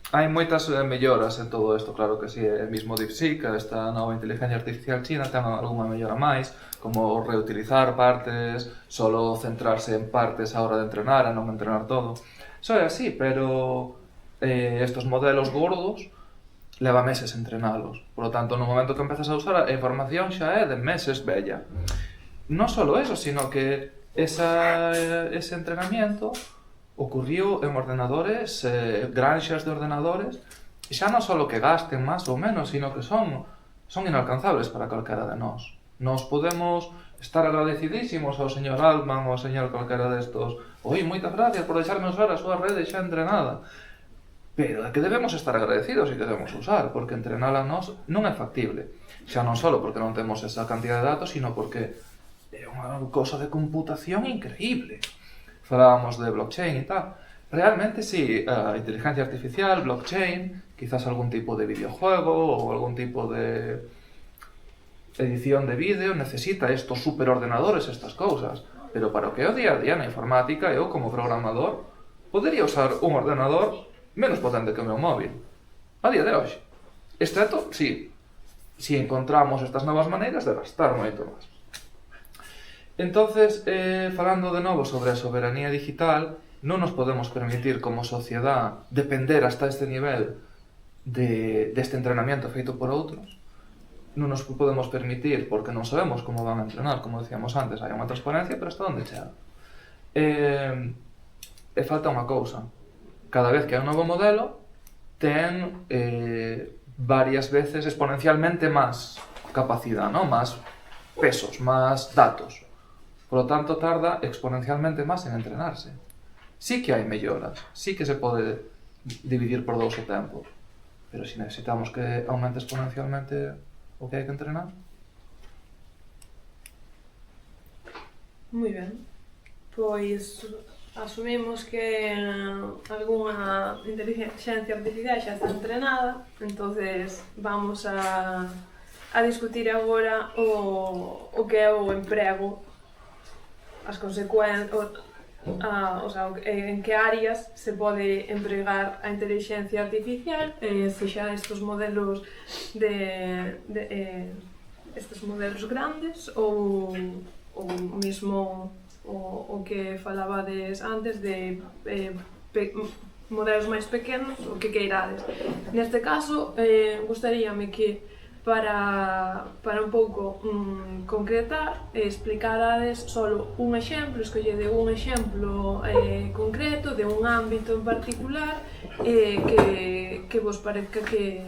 Speaker 3: hai moitas melloras en todo isto, claro que sí, mismo DeepSeek, esta nova inteligencia artificial china, ten algunha mellora máis, como reutilizar partes, solo centrarse en partes a hora de entrenar, e non entrenar todo. Iso é así, pero estos modelos gordos leva meses entrenalos. Por lo tanto, no momento que empezas a usar, a información xa é de meses bella. Non só eso, sino que ese entrenamiento ocurriu en ordenadores, granxas de ordenadores, e xa non só que gasten máis ou menos, sino que son inalcanzables para calquera de nós. Nos podemos estar agradecidísimos ao señor Altman ou ao señor calquera destos. Oi, moitas gracias por deixarme usar a súa rede xa entrenada. Pero é que debemos estar agradecidos e que debemos usar, porque entrenala nós non é factible. Xa non só porque non temos esa cantidad de datos, sino porque é unha cosa de computación increíble. Falábamos de blockchain e tal. Realmente, sí, a inteligencia artificial, blockchain, quizás algún tipo de videojuego ou algún tipo de edición de vídeo necesita estos superordenadores, estas cousas. Pero para o que é o día a día na informática, eu como programador podería usar un ordenador menos potente que o meu móvil. A día de hoxe. Excepto, si encontramos estas novas maneiras de gastar moito máis. Entonces, falando de novo sobre a soberanía digital, non nos podemos permitir como sociedade depender hasta este nivel deste entrenamiento feito por outros. Non nos podemos permitir porque non sabemos como van a entrenar, como decíamos antes, hai unha transparencia, pero hasta onde chega? E falta unha cousa. Cada vez que hai un novo modelo, ten varias veces exponencialmente máis capacidade, ¿no? Máis pesos, máis datos. Por lo tanto, tarda exponencialmente máis en entrenarse. Sí que hai melloras, sí que se pode dividir por 2 o tempo, pero se necesitamos que aumente exponencialmente o que hai que entrenar.
Speaker 1: Moi ben. Pois asumimos que algunha inteligencia artificial xa está entrenada, entonces vamos a discutir agora o que é o emprego, as consecuencias, en que áreas se pode empregar a inteligencia artificial, sexa estes modelos estes modelos grandes ou mesmo o que falabades antes de modelos máis pequenos, o que queirades. Neste caso, gustaríame que para un pouco concretar, explicarades solo un exemplo, escollede un exemplo concreto de un ámbito en particular que vos parezca que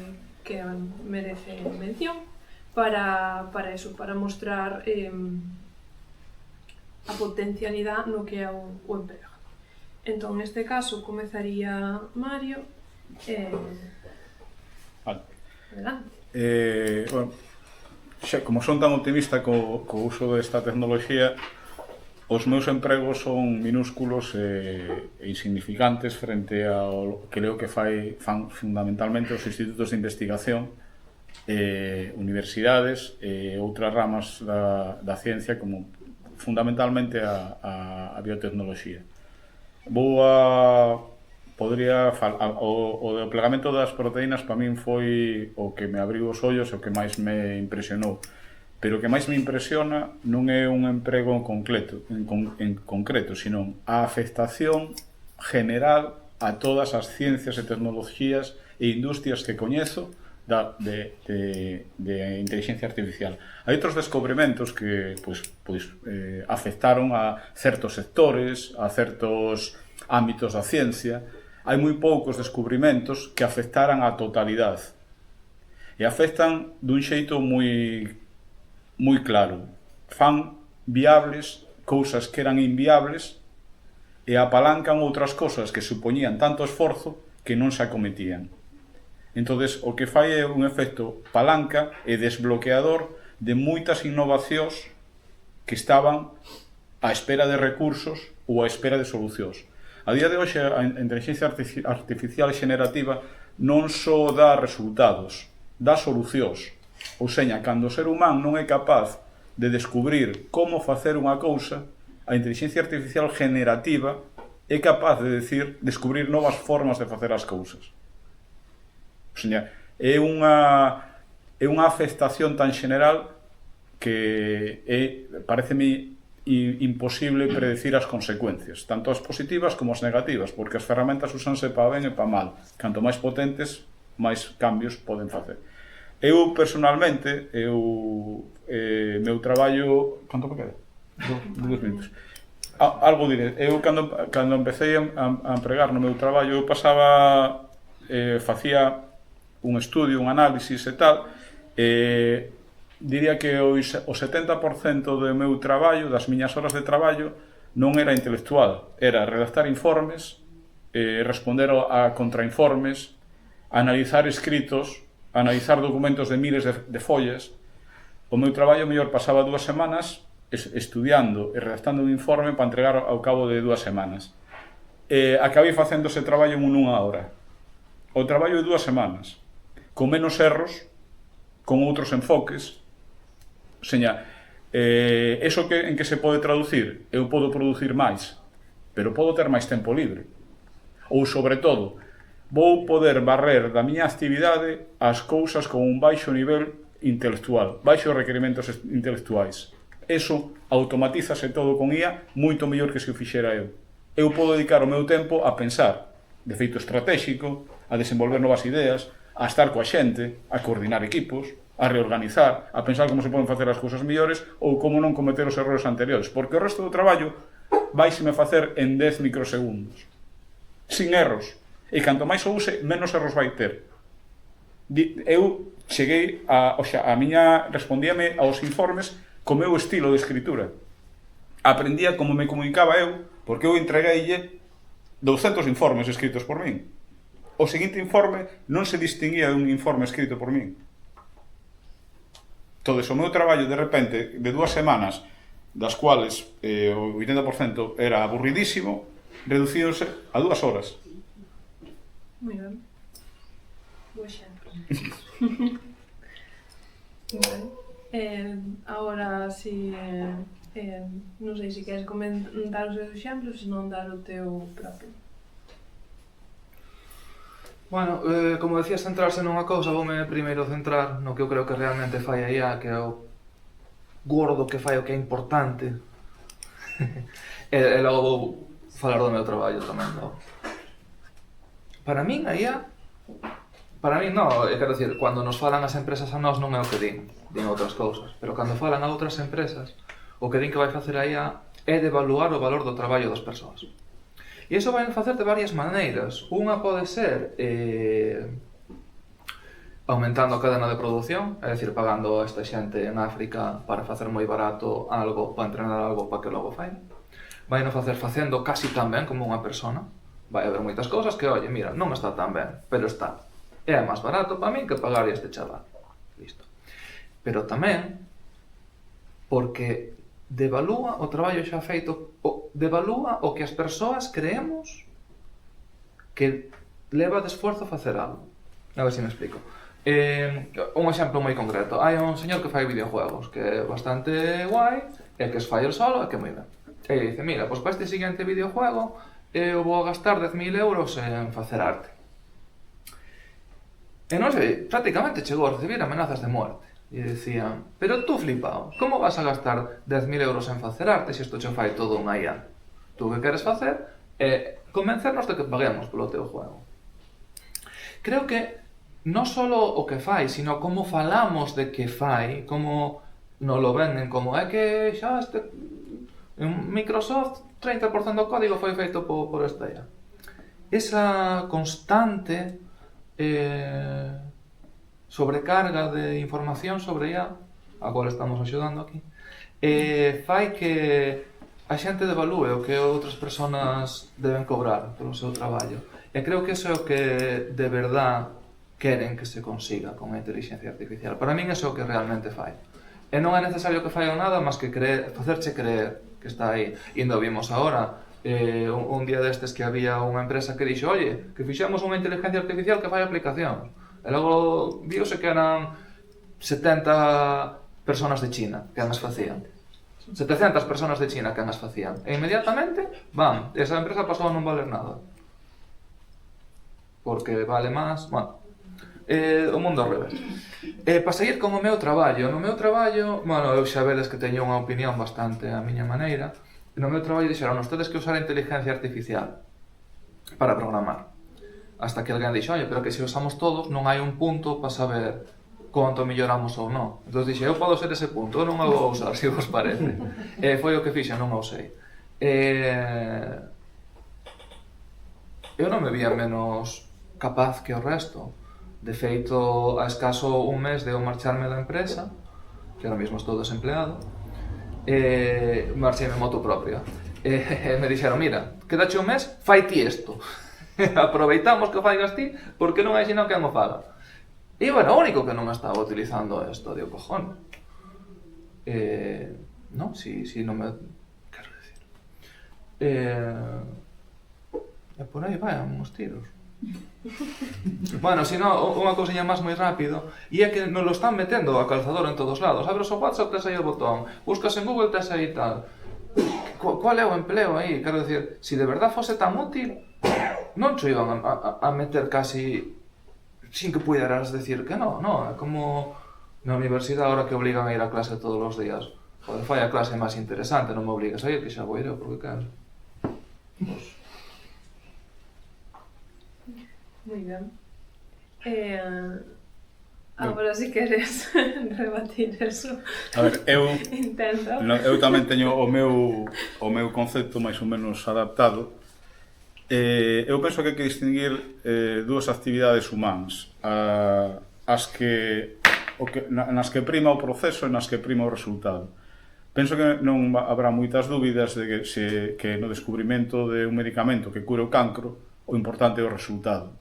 Speaker 1: merece mención para eso, para mostrar a potencialidade no que é o emprego. Entón, neste caso, comezaría Mario.
Speaker 2: Vale.
Speaker 1: Adelante.
Speaker 2: Bueno, como son tan optimista co uso desta tecnoloxía, os meus empregos son minúsculos e insignificantes frente ao que creo que fan fundamentalmente os institutos de investigación, universidades e outras ramas da ciencia, como fundamentalmente a biotecnoloxía. O do plegamento das proteínas para min foi o que me abriu os ollos e o que máis me impresionou. pero o que máis me impresiona non é un emprego en concreto, sino a afectación general a todas as ciencias e tecnologías e industrias que coñezo de inteligencia artificial. Hai outros descubrimentos que afectaron a certos sectores, a certos ámbitos da ciencia. Hai moi poucos descubrimentos que afectaran a totalidade. E afectan dun xeito moi claro. Fan viables cousas que eran inviables e apalancan outras cousas que supoñían tanto esforzo que non se acometían. Entonces, o que fai é un efecto palanca e desbloqueador de moitas innovacións que estaban á espera de recursos ou á espera de solucións. A día de hoxe, a inteligencia artificial xenerativa non só dá resultados, dá solucións. Ou seña, cando o ser humano non é capaz de descubrir como facer unha cousa, a inteligencia artificial generativa é capaz de descubrir novas formas de facer as cousas. O sea, é unha afectación tan general que pareceme imposible predecir as consecuencias, tanto as positivas como as negativas, porque as ferramentas usanse para ben e para mal. Canto máis potentes, máis cambios poden facer. Eu, personalmente, meu traballo... Canto me queda? 2 minutos. Algo diré. Eu, cando empecé a empregar no meu traballo, eu pasaba... facía un estudio, un análisis e tal, diría que o 70% do meu traballo, das miñas horas de traballo, non era intelectual, era redactar informes, responder a contrainformes, analizar escritos, analizar documentos de miles de follas. O meu traballo mellor pasaba 2 semanas estudiando e redactando un informe para entregar ao cabo de 2 semanas. Acabei facendo ese traballo en 1 hora. O traballo de 2 semanas, con menos erros, con outros enfoques. Seña, eso en que se pode traducir? Eu podo producir máis, pero podo ter máis tempo libre. Ou, sobre todo, vou poder barrer da miña actividade as cousas con un baixo nivel intelectual, baixos requerimentos intelectuais. Eso automatízase todo con IA moito mellor que se o fixera eu. Eu podo dedicar o meu tempo a pensar de feito estratégico, a desenvolver novas ideas, a estar coa xente, a coordinar equipos, a reorganizar, a pensar como se poden facer as cousas mellores ou como non cometer os errores anteriores, porque o resto do traballo vaiseme facer en 10 microsegundos, sin erros, e canto máis o use, menos erros vai ter. Eu cheguei respondíame aos informes co meu estilo de escritura. Aprendía como me comunicaba eu, porque eu entregueille 200 informes escritos por min. O seguinte informe non se distinguía dun informe escrito por min. Todo o meu traballo, de repente, de 2 semanas, das cuales o 80% era aburridísimo, reducíose a 2 horas.
Speaker 1: Moi ben. Bo exemplo. Agora, si... non sei se queres comentar os seus exemplos, se non dar o teu propio.
Speaker 3: Bueno, como decía, centrarse nunha cousa, voume primeiro centrar no que eu creo que realmente fai a IA, que é o gordo que fai o que é importante. E logo vou falar do meu traballo tamén. No? Para min a IA, quero dicir, cando nos falan as empresas a nós non é o que din outras cousas, pero cando falan a outras empresas, o que din que vai facer a IA é devaluar o valor do traballo das persoas. E iso vai facer de varias maneiras. Unha pode ser aumentando a cadena de produción, é dicir, pagando a esta xente en África para facer moi barato algo, para entrenar algo para que logo fai. Vai non facer facendo casi tan ben como unha persona. Vai haber moitas cousas que, oye, mira, non está tan ben, pero está. É máis barato para min que pagar a este chaval. Listo. Pero tamén porque devalúa o traballo xa feito, devalúa o que as persoas creemos que leva de esforzo facer algo. A ver se me explico. Un exemplo moi concreto. Hai un señor que fai videojuegos que é bastante guai, e que os fai el solo e que moi ben. E dice, mira, pois para este seguinte videojuego eu vou gastar 10.000 euros en facer arte. E non sei, prácticamente chegou a recibir amenazas de muerte. E decían, pero tú flipao, como vas a gastar 10.000 euros en facer arte se isto che fai todo unha IA? Tú que queres facer é convencernos de que paguemos polo teu juego. Creo que non só o que fai, sino como falamos de que fai, como nos lo venden, como é que xa en Microsoft 30% do código foi feito por esta IA. Esa constante sobrecarga de información sobre IA, a cual estamos axudando aquí, fai que a xente devalúe o que outras persoas deben cobrar polo seu traballo. E creo que iso é o que de verdad queren que se consiga con a inteligencia artificial. Para min iso é o que realmente fai. E non é necesario que faian nada máis que facerche creer que está aí. E ainda vimos agora, un día destes que había unha empresa que dixo, oye, que fixemos unha inteligencia artificial que fai aplicacións. E logo viuse que eran 70 personas de China que as facían. 700 personas de China que as facían. E inmediatamente, esa empresa pasou a non valer nada. Porque vale máis, o mundo ao revés. Para seguir con o meu traballo, no meu traballo, eu xa vedes que teño unha opinión bastante a miña maneira, no meu traballo dixeron, tedes que usar a inteligencia artificial para programar. Hasta que alguén dixo, oye, pero que se usamos todos non hai un punto para saber quanto melloramos ou non. Entón dixe, eu podo ser ese punto, eu non o vou usar, se vos parece. Foi o que fixen, non o usei. Eu non me vía menos capaz que o resto. De feito, a escaso un mes de eu marcharme da empresa, que ahora mesmo estou desempleado, marchei en moto propia. Me dixeron, mira, quedache un mes, fai ti isto. Aproveitamos que faigas ti, porque non hai senón quen o faga. E bueno, o único que non estaba utilizando isto, digo, cojón. Non, si non me... Quero dicir. E por aí vai, uns tiros. Bueno, si non, unha cousiña máis moi rápido, e é que nos lo están metendo a calzador en todos lados. Abres o WhatsApp, tes aí o botón, buscas en Google, tes aí tal. Qual é o empleo aí? Quero dicir, se de verdad fose tan útil, non cho iban a meter casi sin que puderas decir que non, é como na universidade ahora que obligan a ir a clase todos os días. Joder, fai a clase máis interesante, non me obligues a ir, que xa vou ir eu, porque quero. Pues...
Speaker 1: Moi ben. Agora, se queres rebatir eso,
Speaker 2: a ver,
Speaker 1: intento.
Speaker 2: Eu tamén teño o meu concepto máis ou menos adaptado. Eu penso que hai que distinguir dúas actividades humanas, nas que prima o proceso e nas que prima o resultado. Penso que non habrá moitas dúbidas de que no descubrimento de un medicamento que cure o cancro, o importante é o resultado.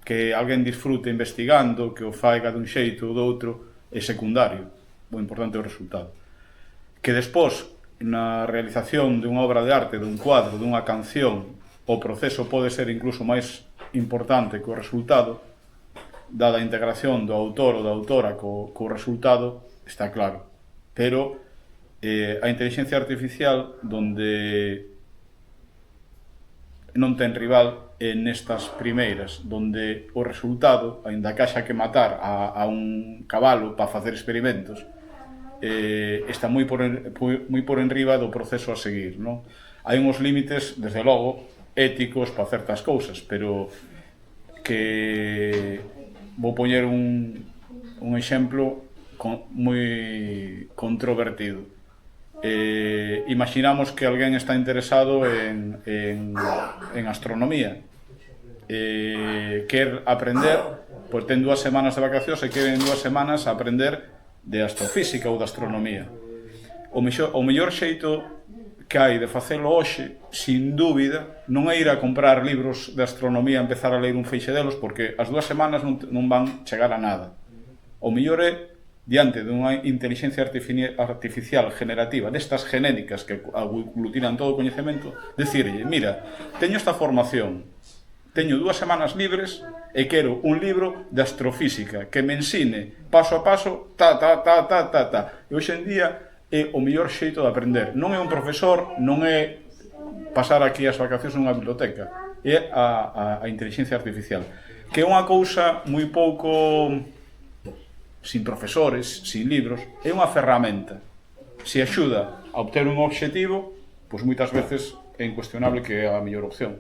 Speaker 2: Que alguén disfrute investigando, que o faiga dun xeito ou doutro, é secundario. O importante é o resultado. Que despois, na realización dunha obra de arte, dun cuadro, dunha canción, o proceso pode ser incluso máis importante que o resultado, dada a integración do autor ou da autora co resultado, está claro. Pero a inteligencia artificial, donde non ten rival nestas primeiras, donde o resultado, aínda que haxa que matar a un cabalo para facer experimentos, está moi por enriba do proceso a seguir, non? Hai uns límites, desde logo, éticos para certas cousas, pero que vou poñer un exemplo moi controvertido. Imaginamos que alguén está interesado en astronomía, quer aprender, pois ten 2 semanas de vacacións e quer en 2 semanas aprender de astrofísica ou de astronomía. O mellor xeito que hai de facelo hoxe, sin dúbida, non é ir a comprar libros de astronomía e empezar a ler un feixe delos, porque as 2 semanas non van chegar a nada. O mellor é, diante dunha inteligencia artificial generativa, destas genéticas que aglutinan todo o coñecemento, dicirlle, mira, teño esta formación, teño 2 semanas libres e quero un libro de astrofísica que me ensine paso a paso, E hoxe en día é o mellor xeito de aprender. Non é un profesor, non é pasar aquí as vacacións nunha biblioteca, é a inteligencia artificial, que é unha cousa moi pouco sin profesores, sin libros, é unha ferramenta. Se axuda a obter un obxectivo, pois moitas veces é incuestionable que é a mellor opción.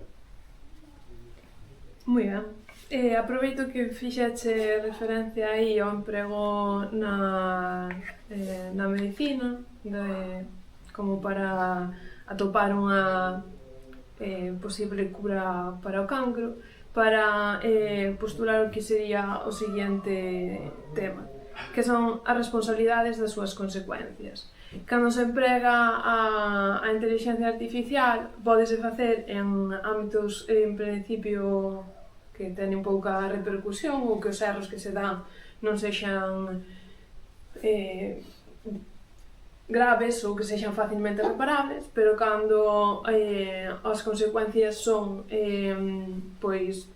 Speaker 1: Moi ben. Aproveito que fixeche referencia aí ao emprego na medicina, como para atopar unha posible cura para o cancro, para postular o que sería o seguinte tema, que son as responsabilidades das súas consecuencias. Cando se emprega a inteligencia artificial, pódese facer en ámbitos, en principio, que teñen pouca repercusión ou que os erros que se dan non sexan graves ou que sexan facilmente reparables, pero cando as consecuencias son pois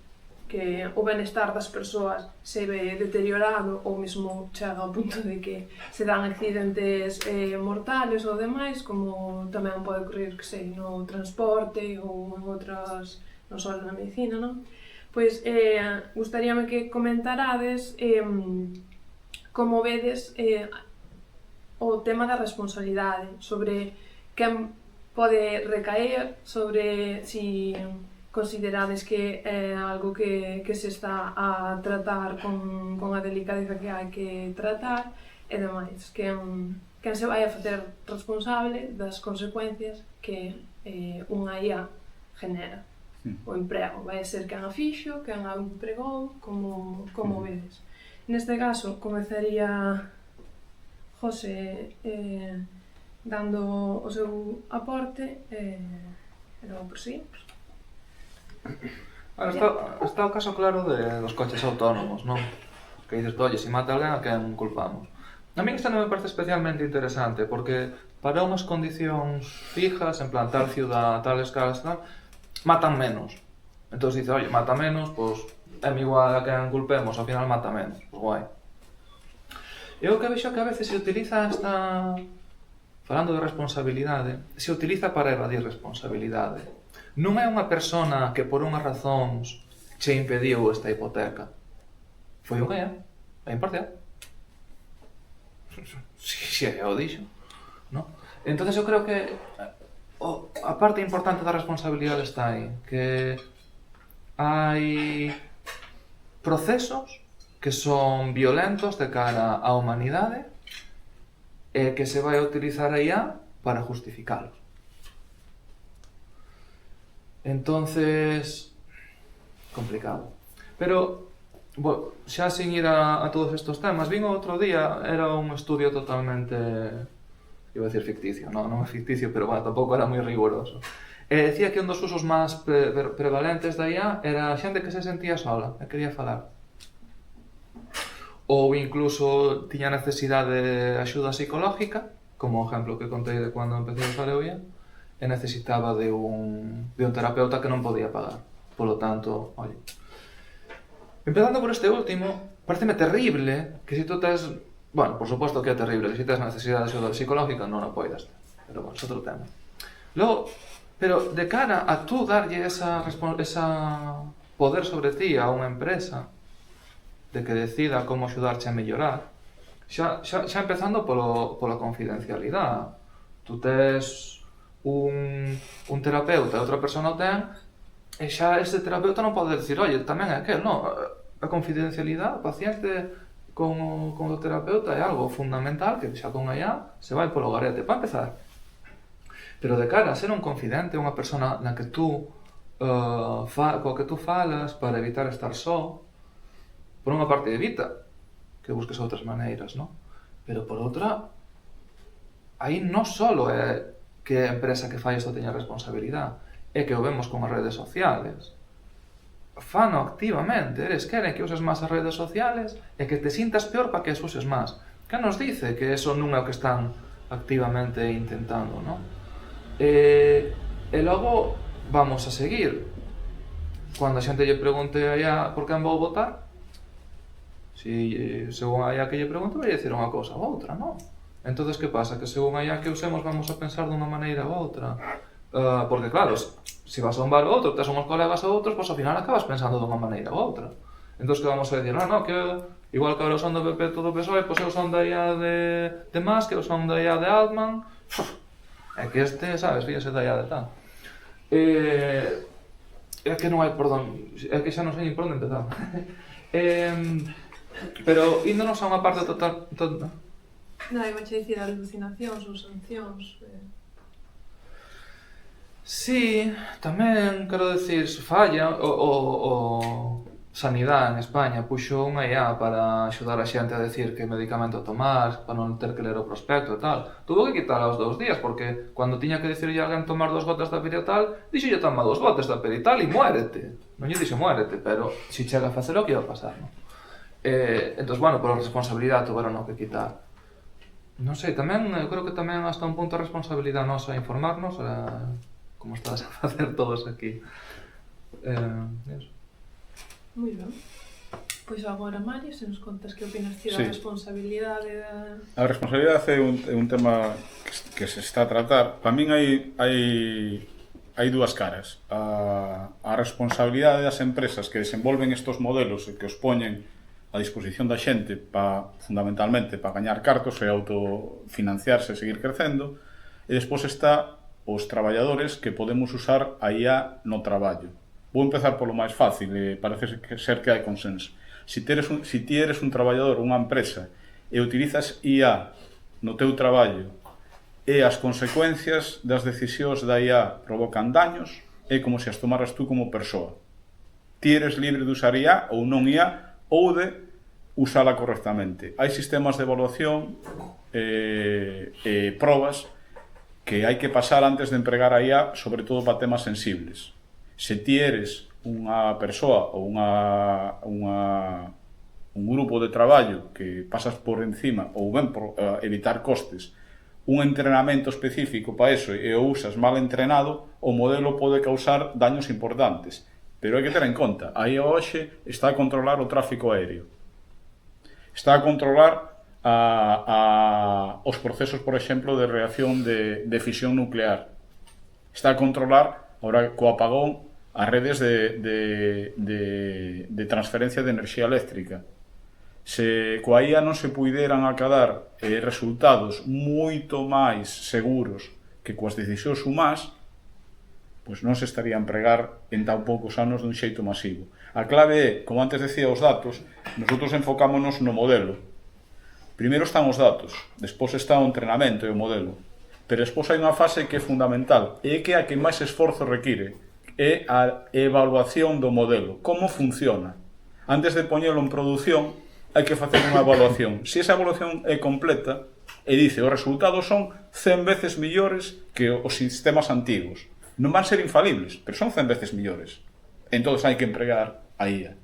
Speaker 1: que o benestar das persoas se ve deteriorado ou mesmo chega ao punto de que se dan accidentes mortales ou demais, como tamén pode ocurrir, que sei, no transporte ou en outras, non só na medicina, non? Pois gustaríame que comentarades como vedes o tema da responsabilidade, sobre quen pode recaer, sobre si considerades que é algo que se está a tratar con a delicadeza que hai que tratar e demais, quen se vai a facer responsable das consecuencias que unha IA genera. O emprego vai ser quen a fixo, quen a empregou, como vedes. Neste caso, comezaría José dando o seu aporte e logo proseguimos.
Speaker 3: Está o caso claro dos coches autónomos, non? Que dices, oye, se mata alguén, a quen culpamos? A mí isto non me parece especialmente interesante, porque para unhas condicións fijas, en plan tal ciudad, tal escala, tal, matan menos. Entón dice, oye, mata menos, pois é igual a quen culpemos, ao final mata menos, pois guai. Eu que vexo que a veces se utiliza esta... Falando de responsabilidade, se utiliza para evadir responsabilidade. Non é unha persona que por unhas razóns che impediu esta hipoteca. Foi unha IA, é imparcial. Si é o dixo, non? Entón eu creo que a parte importante da responsabilidade está aí, que hai procesos que son violentos de cara á humanidade e que se vai a utilizar a IA para justificalos. Entonces, complicado. Pero, bueno, xa sin ir a todos estes temas, vin outro día, era un estudio totalmente, iba a decir ficticio, non é ficticio, pero bueno, tampouco era moi riguroso. Decía que un dos usos máis prevalentes da IA era a xente que se sentía sola e quería falar. Ou incluso tiña necesidade de axuda psicológica, como o exemplo que contei de cando empecé a usar eu IA, e necesitaba de un terapeuta que non podía pagar. Polo tanto, oye, empezando por este último, pareceme terrible que se tú tes... Bueno, por suposto que é terrible, que se tes necesidade de axuda psicológica non a poidas ter. Pero bueno, é outro tema. Logo, pero de cara a tú darlle esa poder sobre ti a unha empresa de que decida como axudarche a mellorar, xa empezando pola confidencialidade. Tú tes un terapeuta e outra persona o ten, e xa ese terapeuta non pode dicir, oye, tamén é aquel, non? A confidencialidade, o paciente con o terapeuta é algo fundamental que xa con a IA se vai polo garete, para empezar. Pero de cara a ser un confidente, unha persona na que tú coa que tú falas para evitar estar só, por unha parte evita que busques outras maneiras, non? Pero por outra, aí non só é que a empresa que fai isto teña responsabilidade, é que o vemos con as redes sociales. Fano activamente, eles queren que uses máis as redes sociales e que te sintas peor para que as uses máis. Que nos dice que eso non é o que están activamente intentando, non? E logo vamos a seguir. Cando a xente lle pregunte a por quen vou votar, según a IA que lle pregunte, vai dicir unha cousa ou outra, non? Entón, que pasa? Que según a IA que usemos vamos a pensar dunha maneira ou outra. Porque claro, se vas a un bar ou outro, tes unhos colegas ou outros, pois ao final acabas pensando dunha maneira ou outra. Entón, que vamos a dicir, non, que Igual que ahora son do PP todo o PSOE, pois eu son da IA de Musk, eu son da IA de Altman. É que este, sabes, fíjase da IA de tal. É que non hai, perdón, é que xa non sei por onde empezar. Pero índonos a unha parte total...
Speaker 1: Non, iba a dicir alucinacións ou sancións.
Speaker 3: Sí, tamén, quero decir, se falla, o Sanidade en España puxo unha IA para axudar a xente a decir que medicamento tomar, para non ter que ler o prospecto e tal. Tuvo que quitar aos 2 días, porque cando tiña que dicirlle a alguén tomar 2 gotas da perital, dixolle toma 2 gotas da perital e muérete. Non lle dixo muérete, pero se chega a facer o que iba a pasar, non? Entón, bueno, por responsabilidade tuveron que quitar. Non sei, tamén, eu creo que tamén hasta un punto a responsabilidade nosa informarnos, como estás a facer todos aquí. Eso.
Speaker 1: Moi ben. Pois agora, Mario, se nos contas que opinas ti da responsabilidade da...
Speaker 2: A responsabilidade é un tema que se está a tratar. Para min hai dúas caras. A responsabilidade das empresas que desenvolven estos modelos e que os poñen a disposición da xente fundamentalmente para gañar cartos e autofinanciarse e seguir crecendo, e despois está os traballadores que podemos usar a IA no traballo. Vou empezar polo máis fácil, parece ser que hai consenso. Si ti eres un traballador, unha empresa, e utilizas IA no teu traballo e as consecuencias das decisións da IA provocan daños, é como se as tomaras tú como persoa. Ti eres libre de usar IA ou non IA, ou de usala correctamente. Hai sistemas de evaluación e probas que hai que pasar antes de empregar a IA, sobre todo para temas sensibles. Se ti eres unha persoa ou un grupo de traballo que pasas por encima ou ben por evitar costes, un entrenamento específico para eso e o usas mal entrenado, o modelo pode causar daños importantes. Pero hai que ter en conta, a IA hoxe está a controlar o tráfico aéreo. Está a controlar os procesos, por exemplo, de reacción de fisión nuclear. Está a controlar, agora co apagón, as redes de transferencia de enerxía eléctrica. Se coa IA non se puideran acadar resultados moito máis seguros que coas decisións humás, pois non se estaría a empregar en tan poucos anos dun xeito masivo. A clave é, como antes decía os datos, nosotros enfocámonos no modelo. Primeiro están os datos, despois está o entrenamento e o modelo. Pero despois hai unha fase que é fundamental, e que é a que máis esforzo require, é a evaluación do modelo. Como funciona? Antes de poñelo en produción, hai que facer unha evaluación. Se esa evaluación é completa, e dice, os resultados son 100 veces millores que os sistemas antigos. Non van ser infalibles, pero son 100 veces millores. Entón hai que empregar a IA.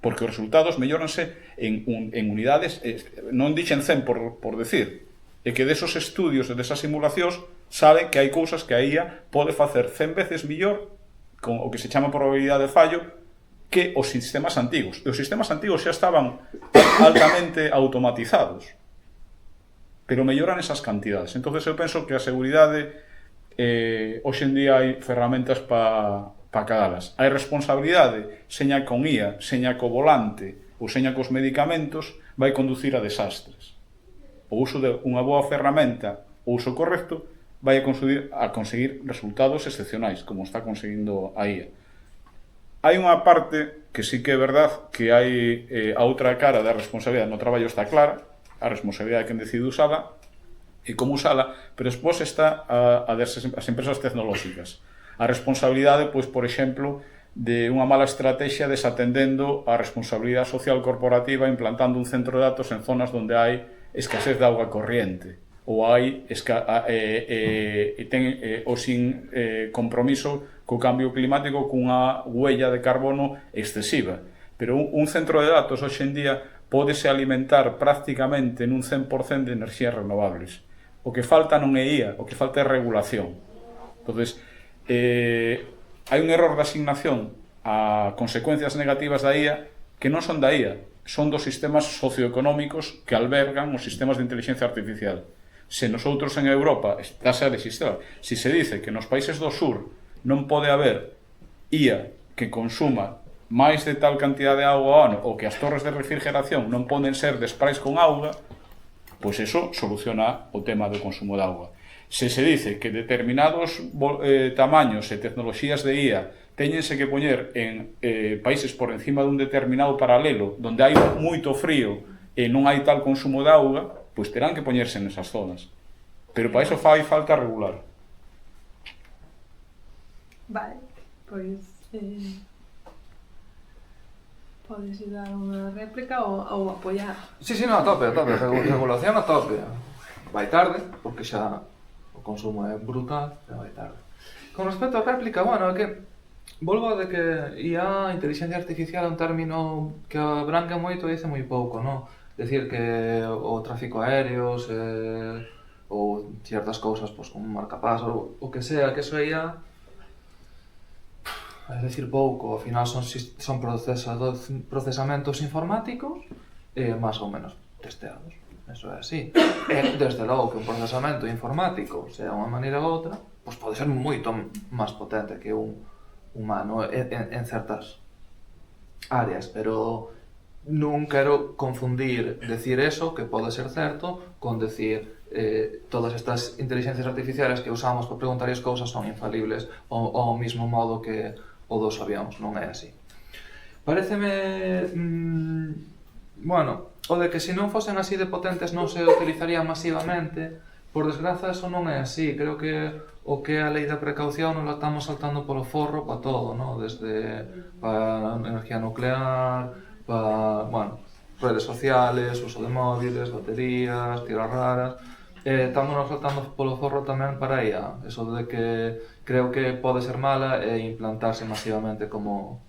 Speaker 2: Porque os resultados melloranse en unidades, non dixen 100 por decir, é que desos estudios e desas simulacións saben que hai cousas que a IA pode facer 100 veces millor con o que se chama probabilidade de fallo que os sistemas antigos. E os sistemas antigos xa estaban altamente automatizados, pero melloran esas cantidades. Entón, eu penso que a seguridade hoxe en día hai ferramentas para cadalas. Hai responsabilidade, seña con IA, seña co volante ou seña cos medicamentos, vai conducir a desastres. O uso de unha boa ferramenta, o uso correcto, vai a conseguir resultados excepcionais, como está conseguindo a IA. Hai unha parte que sí que é verdad que hai a outra cara da responsabilidade no traballo está clara, a responsabilidade de quen decide usala e como usala, pero despois está as empresas tecnolóxicas. A responsabilidade, pois, por exemplo, de unha mala estrategia desatendendo a responsabilidade social corporativa implantando un centro de datos en zonas onde hai escasez de auga corriente ou hai o sin compromiso co cambio climático cunha huella de carbono excesiva. Pero un centro de datos hoxe en día pódese alimentar prácticamente nun 100% de enerxías renovables. O que falta non é IA, o que falta é regulación. Entón, hai un error de asignación a consecuencias negativas da IA que non son da IA, son dos sistemas socioeconómicos que albergan os sistemas de inteligencia artificial. Se nosotros en Europa está a existir, se dice que nos países do sur non pode haber IA que consuma máis de tal cantidad de auga ao ano ou que as torres de refrigeración non poden ser de sprays con auga, pois eso soluciona o tema do consumo de auga. Se se dice que determinados tamaños e tecnoloxías de IA teñense que poñer en países por encima dun determinado paralelo onde hai moito frío e non hai tal consumo de auga, pois terán que poñerse nesas zonas. Pero para iso fai falta regular.
Speaker 1: Vale, pois podes ir dar unha réplica ou apoiar.
Speaker 3: Sí, no, a tope, regulación a tope. Vai tarde, porque xa o consumo é brutal, pero vai tarde. Con respecto á réplica, bueno, é que volvo a de que IA, inteligencia artificial, é un término que abrangue moito e dice moi pouco, non? Decir que o tráfico aéreos ou ciertas cousas, pois, como marcapasos, o que sea, que eso é IA, é dicir pouco, ao final son procesamentos informáticos máis ou menos testeados, eso é así. E desde logo que un procesamento informático sea unha maneira ou outra, pois pode ser moito máis potente que un humano en certas áreas, pero non quero confundir decir eso, que pode ser certo, con decir todas estas inteligencias artificiales que usamos para preguntar as cousas son infalibles ao mismo modo que o dos avións, non é así. Pareceme, bueno, o de que se non fosen así de potentes non se utilizarían masivamente, por desgraza eso non é así. Creo que o que é a lei da precaución non la estamos saltando polo forro para todo, non? Desde para energía nuclear, para, bueno, redes sociales, uso de móviles, baterías, tiras raras. Estamos saltando polo forro tamén para IA, eso de que creo que pode ser mala e implantarse masivamente como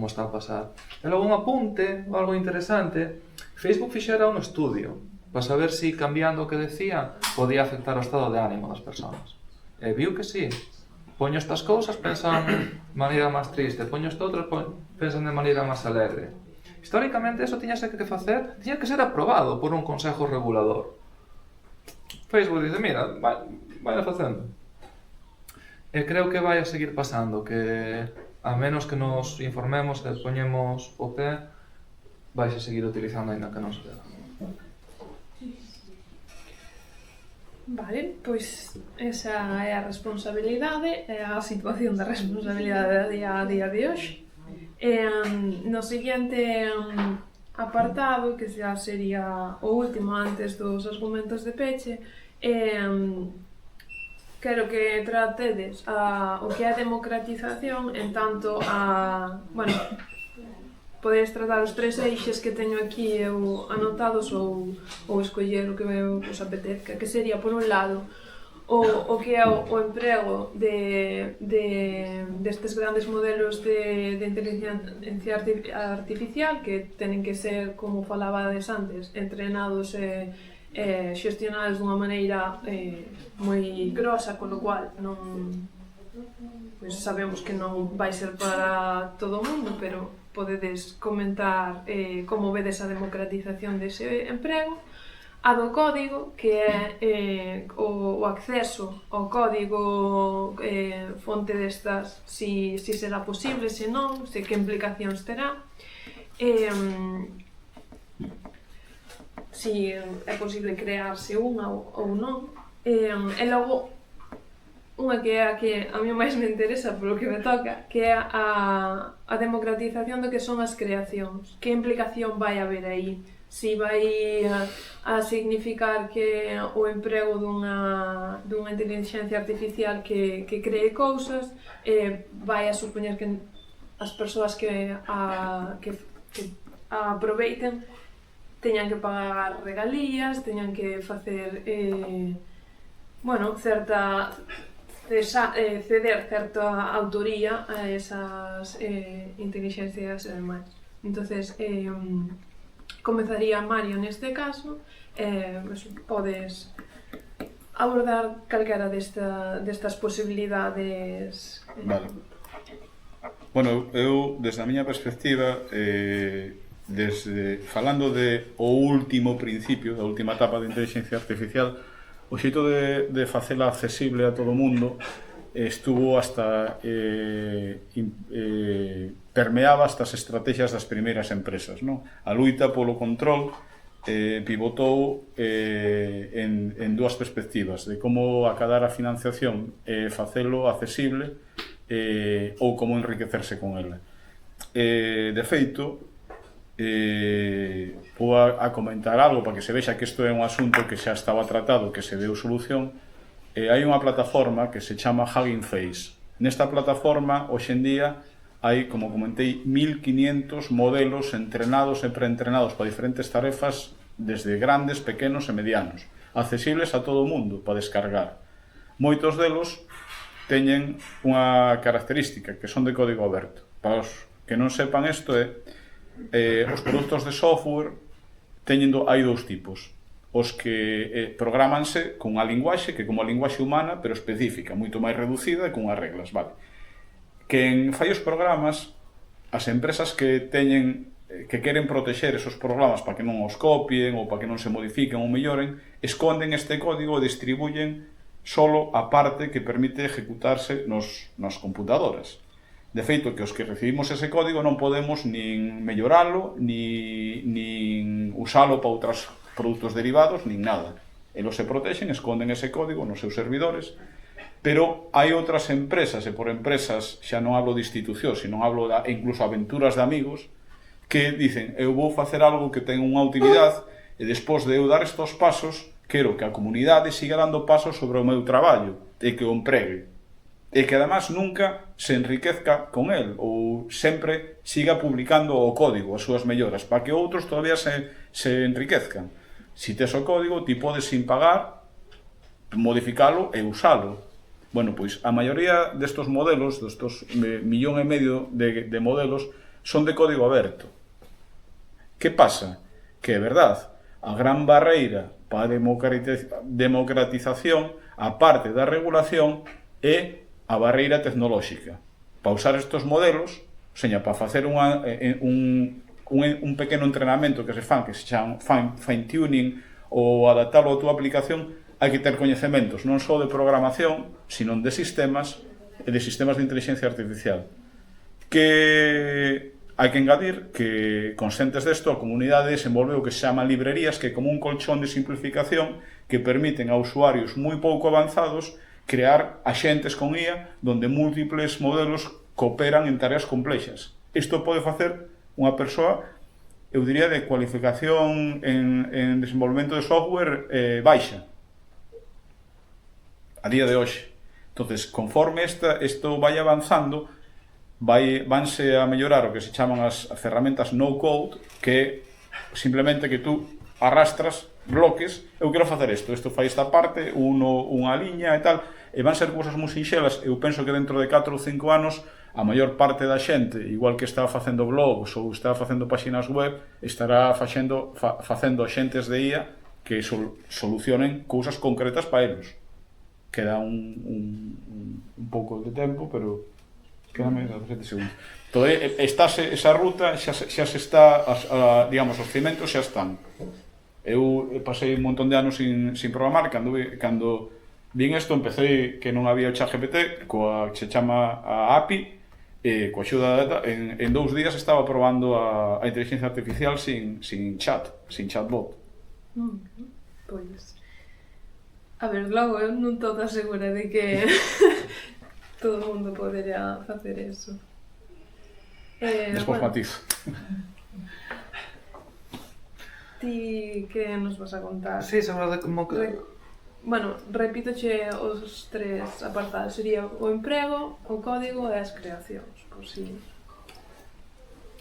Speaker 3: está a pasar. E logo un apunte, algo interesante, Facebook fixera un estudio para saber se cambiando o que decía podía afectar o estado de ánimo das persoas. E viu que sí. Poño estas cousas, pensan de maneira máis triste, poño estas outras, pensan de maneira máis alegre. Históricamente eso tiña que facer, tiña que ser aprobado por un consejo regulador. Facebook dice, mira, vai facendo. E creo que vai a seguir pasando, que a menos que nos informemos e poñemos o pé, vais a seguir utilizando ainda que non se deba.
Speaker 1: Vale, pois esa é a responsabilidade, é a situación da responsabilidade a día de hoxe. No seguinte apartado, que xa sería o último antes dos argumentos de peche, quero que tratedes o que é a democratización en tanto a... Bueno, podedes tratar os tres eixes que teño aquí eu anotados ou escoller o que vos apetezca, que sería, por un lado, o que é o emprego destes grandes modelos de inteligencia artificial que tenen que ser, como falabades antes, entrenados e xestionados dunha maneira moi grosa, con lo cual sabemos que non vai ser para todo o mundo, pero podedes comentar como vedes a democratización dese emprego. A do código, que é o acceso ao código fonte destas, si será posible, se non, se que implicacións terá, si é posible crearse unha ou non. E logo, unha que é a que a mí máis me interesa polo que me toca, que é a democratización do que son as creacións. Que implicación vai haber aí? Si vai a significar que o emprego dunha inteligencia artificial que cree cousas vai a supoñer que as persoas que a aproveiten teñan que pagar regalías, teñan que facer ceder certa autoría a esas inteligencias e demais. Entonces, comezaría Mario neste caso, podes abordar calquera destas posibilidades.
Speaker 2: Vale. Bueno, eu, desde a miña perspectiva, falando de o último principio, da última etapa de inteligencia artificial, o xeito de facela accesible a todo o mundo estuvo hasta permeaba estas estrategias das primeiras empresas, non? A luita polo control pivotou en dúas perspectivas, de como acadar a financiación e facelo accesible ou como enriquecerse con ela. De feito, vou a comentar algo para que se vexa que isto é un asunto que xa estaba tratado, que se deu solución. Hai unha plataforma que se chama Hugging Face. Nesta plataforma, hoxe en día, hai, como comentei, 1500 modelos entrenados e preentrenados para diferentes tarefas, desde grandes, pequenos e medianos, accesibles a todo o mundo para descargar. Moitos delos teñen unha característica, que son de código aberto. Para os que non sepan isto, os produtos de software hai dous tipos. Os que programanse con unha linguaxe, que como a linguaxe humana, pero específica, moito máis reducida e con unhas reglas, vale? Quen fai os programas, as empresas que queren protexer esos programas para que non os copien ou para que non se modifiquen ou melloren, esconden este código e distribuyen solo a parte que permite ejecutarse nas computadoras. De feito, que os que recibimos ese código non podemos nin melloralo, nin usalo para outros produtos derivados, nin nada. Eles se protexen, esconden ese código nos seus servidores, pero hai outras empresas, e por empresas xa non hablo de institucións, sino hablo incluso aventuras de amigos, que dicen, eu vou facer algo que ten unha utilidade e despois de eu dar estes pasos, quero que a comunidade siga dando pasos sobre o meu traballo e que o empregue. E que además nunca se enriquezca con el ou sempre siga publicando o código, as súas melloras, para que outros todavía se enriquezcan. Si tes o código, ti podes sin pagar modificalo e usalo. Bueno, pois a maioría destes modelos, destes 1,5 millón de modelos, son de código aberto. Que pasa? Que é verdade, a gran barreira para a democratización, a parte da regulación, é a barreira tecnolóxica. Para usar estes modelos, seña, para facer un pequeno entrenamento que se chama fine-tuning ou adaptalo a túa aplicación, hai que ter coñecementos non só de programación, sino de sistemas e de sistemas de inteligencia artificial. Que hai que engadir que, conscientes desto, a comunidade desenvolveu o que se chama librerías, que é como un colchón de simplificación que permiten a usuarios moi pouco avanzados crear axentes con IA donde múltiples modelos cooperan en tareas complexas. Isto pode facer unha persoa, eu diría, de cualificación en desenvolvemento de software baixa a día de hoxe. Entonces, conforme isto vai avanzando, vanse a mellorar o que se chaman as ferramentas no-code, que é simplemente que tú arrastras bloques, eu quero facer isto fai esta parte, unha liña e tal, e van ser cousas moi sinxelas. Eu penso que dentro de 4 ou 5 anos a maior parte da xente, igual que está facendo blogs ou está facendo páxinas web, estará facendo axentes de IA que solucionen cousas concretas para eles. Queda un pouco de tempo, pero quedame 7 segundos. Entón, estáse esa ruta, xa se está, digamos, os cimentos xa están. Eu pasei un montón de anos sin programar, cando vin isto, empecé que non había o ChatGPT, coa que se chama a API, e coa axuda en 2 días estaba probando a inteligencia artificial sin chatbot.
Speaker 1: Pois, a ver, logo eu non estou tan segura de que todo o mundo podería facer eso.
Speaker 2: Despois matiz.
Speaker 1: Ti que nos vas a contar?
Speaker 3: Sí, sobre como que...
Speaker 1: Bueno, repítoche os 3 apartados. Sería o emprego, o código e as creacións, por si...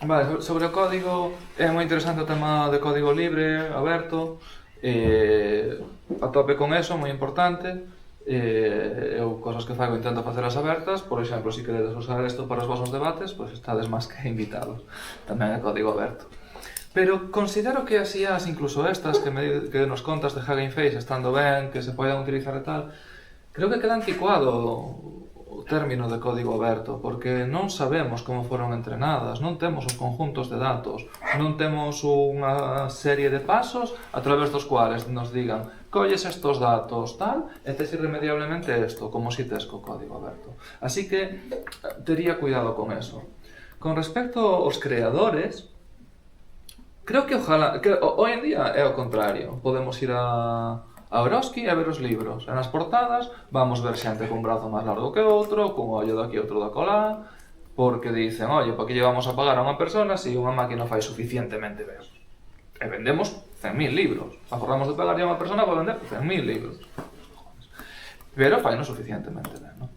Speaker 3: Vale, sobre o código, é moi interesante o tema de código libre, aberto, a tope con eso, moi importante. Eu, cosas que fago, intento facelas abertas. Por exemplo, se queredes usar isto para os vosos debates, pois estades máis que invitados. Tamén é código aberto. Pero considero que as IAs, incluso estas que nos contas de Hugging Face, estando ben, que se poden utilizar e tal, creo que queda anticuado o término de código aberto, porque non sabemos como foron entrenadas, non temos os conjuntos de datos, non temos unha serie de pasos a través dos cuales nos digan colles estos datos, tal, e tes irremediablemente isto, como si tes co código aberto. Así que tería cuidado con eso. Con respecto aos creadores, creo que hoy en día é o contrario. Podemos ir a Eroski e ver os libros. E nas portadas vamos ver xente con un brazo máis largo que outro, cun ollo daqui e outro da colá, porque dicen, oye, para que llevamos a pagar a unha persona se unha máquina fai suficientemente ben? E vendemos 100.000 libros. Acordamos de pagarlle a unha persona para vender 100.000 libros. Pero fai non suficientemente ben, non?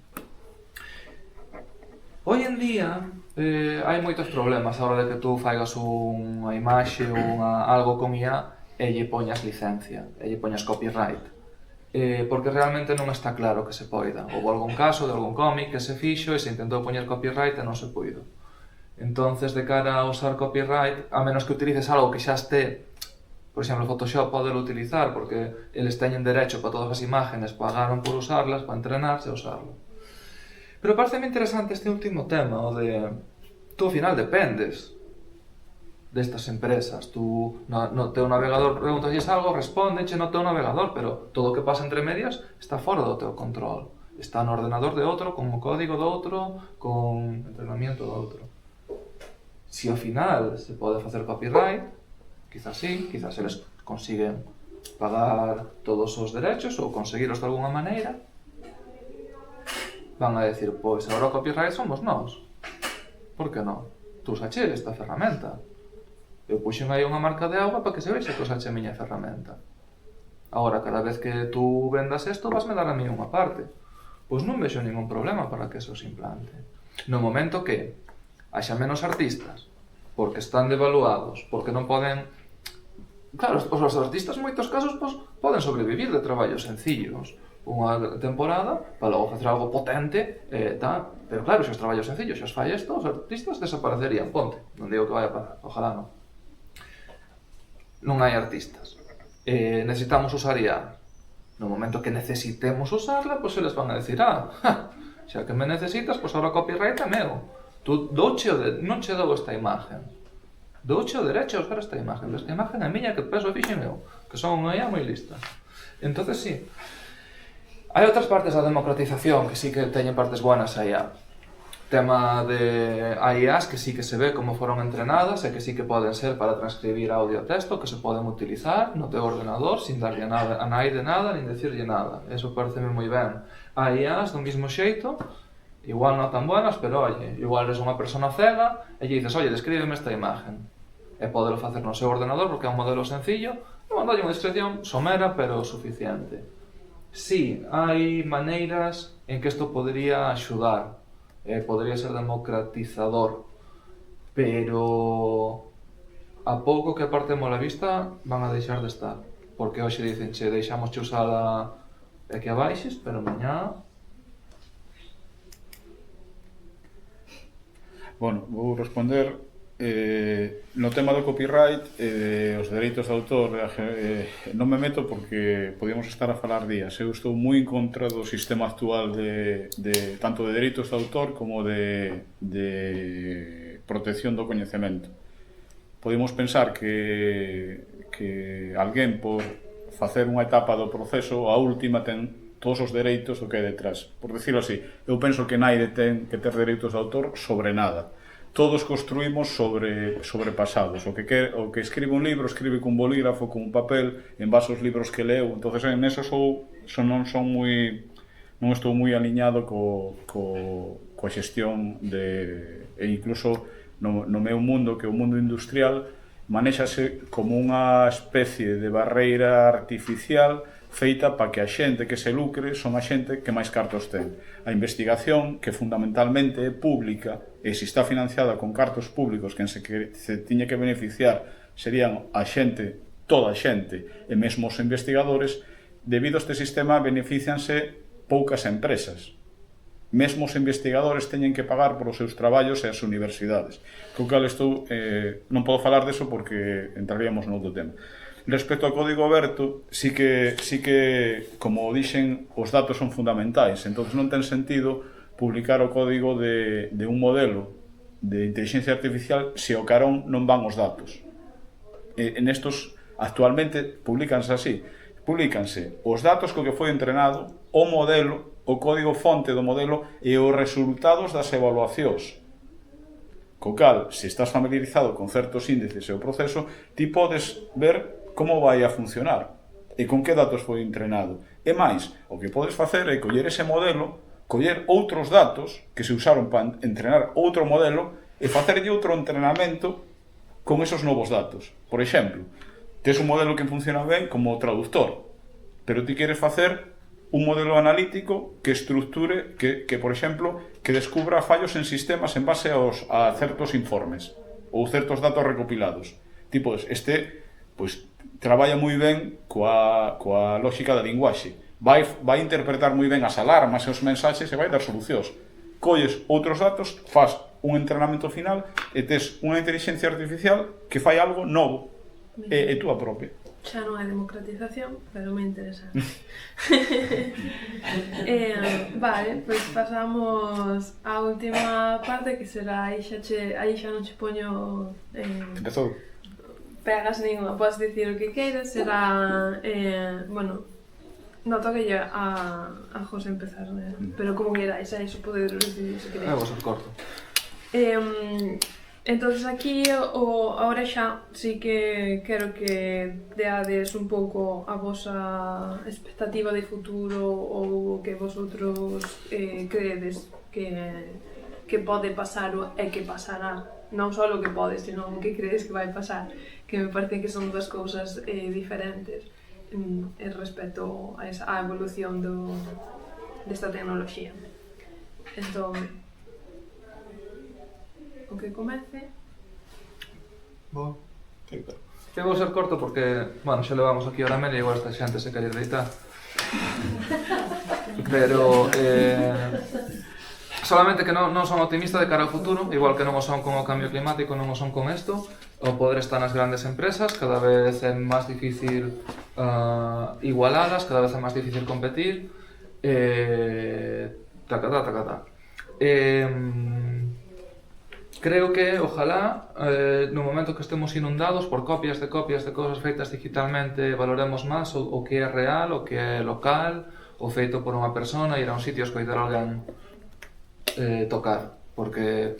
Speaker 3: Hoy en día hai moitos problemas a hora de que tú faigas unha imaxe ou algo con IA e lle poñas licencia, e lle poñas copyright. Porque realmente non está claro que se poida. Houve algún caso de algún cómic que se fixo e se intentou poñer copyright e non se puido. Entonces, de cara a usar copyright, a menos que utilices algo que xa este, por exemplo, Photoshop podelo utilizar porque eles teñen derecho para todas as imágenes, pagaron por usarlas, para entrenarse e usarlo. Pero parece interesante este último tema, o de tú ao final dependes destas empresas. Tú no teu navegador preguntas algo, respóndeche no teu navegador, pero todo o que pasa entre medias está fora do teu control. Está no ordenador de outro, con o código do outro, con entrenamiento do outro. Si ao final se pode facer copyright, quizás sí, quizás eles consiguen pagar todos os derechos ou conseguiros de alguna maneira, van a decir, pois agora o copyright somos nós. Por que non? Tú usache esta ferramenta. Eu puxen aí unha marca de auga para que se vexa que usache a miña ferramenta. Agora, cada vez que tú vendas isto, vasme dar a mí unha parte. Pois non vexo ningún problema para que eso se implante. No momento que haxa menos artistas, porque están devaluados, porque non poden... Claro, os artistas en moitos casos poden sobrevivir de traballos sencillos. Unha temporada para logo facer algo potente pero claro, se os traballos sencillos xa os fai isto, os artistas desaparecerían, ponte, non digo que vai a pasar, ojalá non hai artistas, necesitamos usar IA. No momento que necesitemos usarla, pois eles van a decir, xa que me necesitas, pois agora o copyright é meu, tú non che dou esta imagen, douche o derecho a usar esta imagen é miña, que peso fixe meu, que son unha IA moi lista. Entonces sí, hai outras partes da democratización que sí que teñen partes buenas a IA. Tema de IAs que sí que se ve como foron entrenadas e que sí que poden ser para transcribir audio e texto, que se poden utilizar no teu ordenador sin darlle nada, a naide nada, nin decirlle nada. Eso pareceme moi ben. Hai IAs do mismo xeito, igual non tan buenas, pero oye, igual eres unha persona cega e lle dices, oye, descríbeme esta imagen. E podelo facer no seu ordenador porque é un modelo sencillo e mandalle unha descripción somera pero suficiente. Sí, hai maneiras en que isto podría axudar, podría ser democratizador, pero a pouco que apartemos a vista van a deixar de estar, porque hoxe dicen, che, deixamos che usala e que abaixes, pero mañá...
Speaker 2: Bueno, vou responder no tema do copyright os dereitos de autor non me meto porque podíamos estar a falar días. Eu estou moi en contra do sistema actual de tanto de dereitos de autor como de protección do coñecemento. Podemos pensar que alguén por facer unha etapa do proceso a última ten todos os dereitos do que hai detrás. Por decirlo así, eu penso que naide ten que ter dereitos de autor sobre nada. Todos construímos sobre pasados. O que escribe un libro, escribe cun bolígrafo, cun papel, en base aos libros que leu. Entonces, en eso non estou moi aliñado coa xestión e incluso no meu mundo, que é o mundo industrial, manéxase como unha especie de barreira artificial feita para que a xente que se lucre son a xente que máis cartos ten. A investigación, que fundamentalmente é pública, e se está financiada con cartos públicos, que se tiñe que beneficiar serían a xente, toda a xente, e mesmo os investigadores, debido a este sistema beneficianse poucas empresas. Mesmo os investigadores teñen que pagar por os seus traballos e as universidades. Co cal non podo falar deso porque entraríamos noutro tema. Respecto ao código aberto, sí que, como dixen, os datos son fundamentais. Entón, non ten sentido publicar o código de un modelo de inteligencia artificial se ao carón non van os datos. En estos, actualmente, publicanse así. Publicanse os datos co que foi entrenado, o modelo, o código fonte do modelo e os resultados das evaluacións. Co cal, se estás familiarizado con certos índices e o proceso, ti podes ver como vai a funcionar e con que datos foi entrenado. E máis, o que podes facer é coller ese modelo, coller outros datos que se usaron para entrenar outro modelo e facerlle outro entrenamento con esos novos datos. Por exemplo, tes un modelo que funciona ben como traductor, pero ti queres facer un modelo analítico que estructure, que por exemplo, que descubra fallos en sistemas en base a certos informes ou certos datos recopilados. Tipo, traballa moi ben coa lógica da linguaxe. Vai interpretar moi ben as alarmas e os mensaxes e vai dar solucións. Colles outros datos, faz un entrenamento final e tes unha inteligencia artificial que fai algo novo e túa propia.
Speaker 1: Xa non hai democratización, pero moi interesante. Vale, pois pasamos á última parte, que será aí xa non che poño
Speaker 2: Empezou.
Speaker 1: pegas ninguna, podes dicir o que queiras, será bueno, no toquelle a José empezar, pero como queráis, iso podedes decidir se queréis.
Speaker 3: Vos os corto.
Speaker 1: Entonces aquí ahora xa sí que quero que deades un pouco a vosa expectativa de futuro ou que vosotros creedes que pode pasar e que pasará, non só o que pode, senón o que credes que vai pasar, que me parece que son dúas cousas diferentes respecto a evolución desta tecnoloxía. Entón, o que comece.
Speaker 3: Boa. Eu vou ser corto porque, bueno, xa levamos aquí a hora media e igual esta xente se quere deitar. Pero, solamente que non son optimista de cara ao futuro, igual que non o son con o cambio climático, non o son con isto. O poder está nas grandes empresas, cada vez é máis difícil igualalas, cada vez é máis difícil competir. Creo que, ojalá, no momento que estemos inundados por copias de cosas feitas digitalmente, valoremos máis o que é real, o que é local, o feito por unha persona, ir a un sitio e escoitar a alguén tocar, porque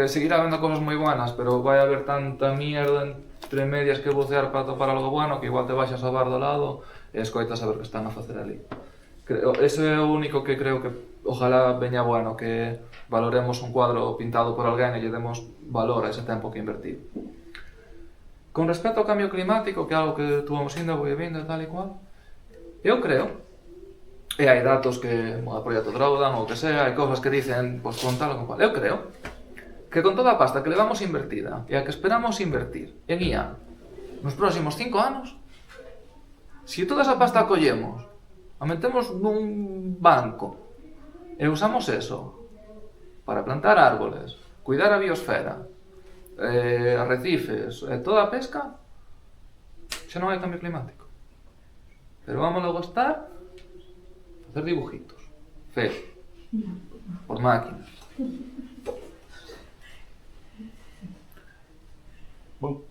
Speaker 3: seguirá habendo cosas moi buenas, pero vai haber tanta mierda entre medias que bucear para topar algo bueno que igual te baixas ao bar do lado e escoitas a ver que están a facer ali. Eso é o único que creo que ojalá veña bueno, que valoremos un cuadro pintado por alguén e lle demos valor a ese tempo que invertir. Con respecto ao cambio climático, que é algo que tuvamos indo e vindo e tal e cual, eu creo, e hai datos que o proxecto Drawdown ou que sea, hai cousas que dicen, pois con tal ou con cual, eu creo que con toda a pasta que levamos invertida e a que esperamos invertir en IA nos próximos 5 anos, se toda esa pasta a collemos, a metemos nun banco e usamos eso para plantar árboles, cuidar a biosfera, arrecifes e toda a pesca, xa non hai cambio climático. Pero vamos logo estar a facer dibujitos feos por máquinas.
Speaker 2: Bueno,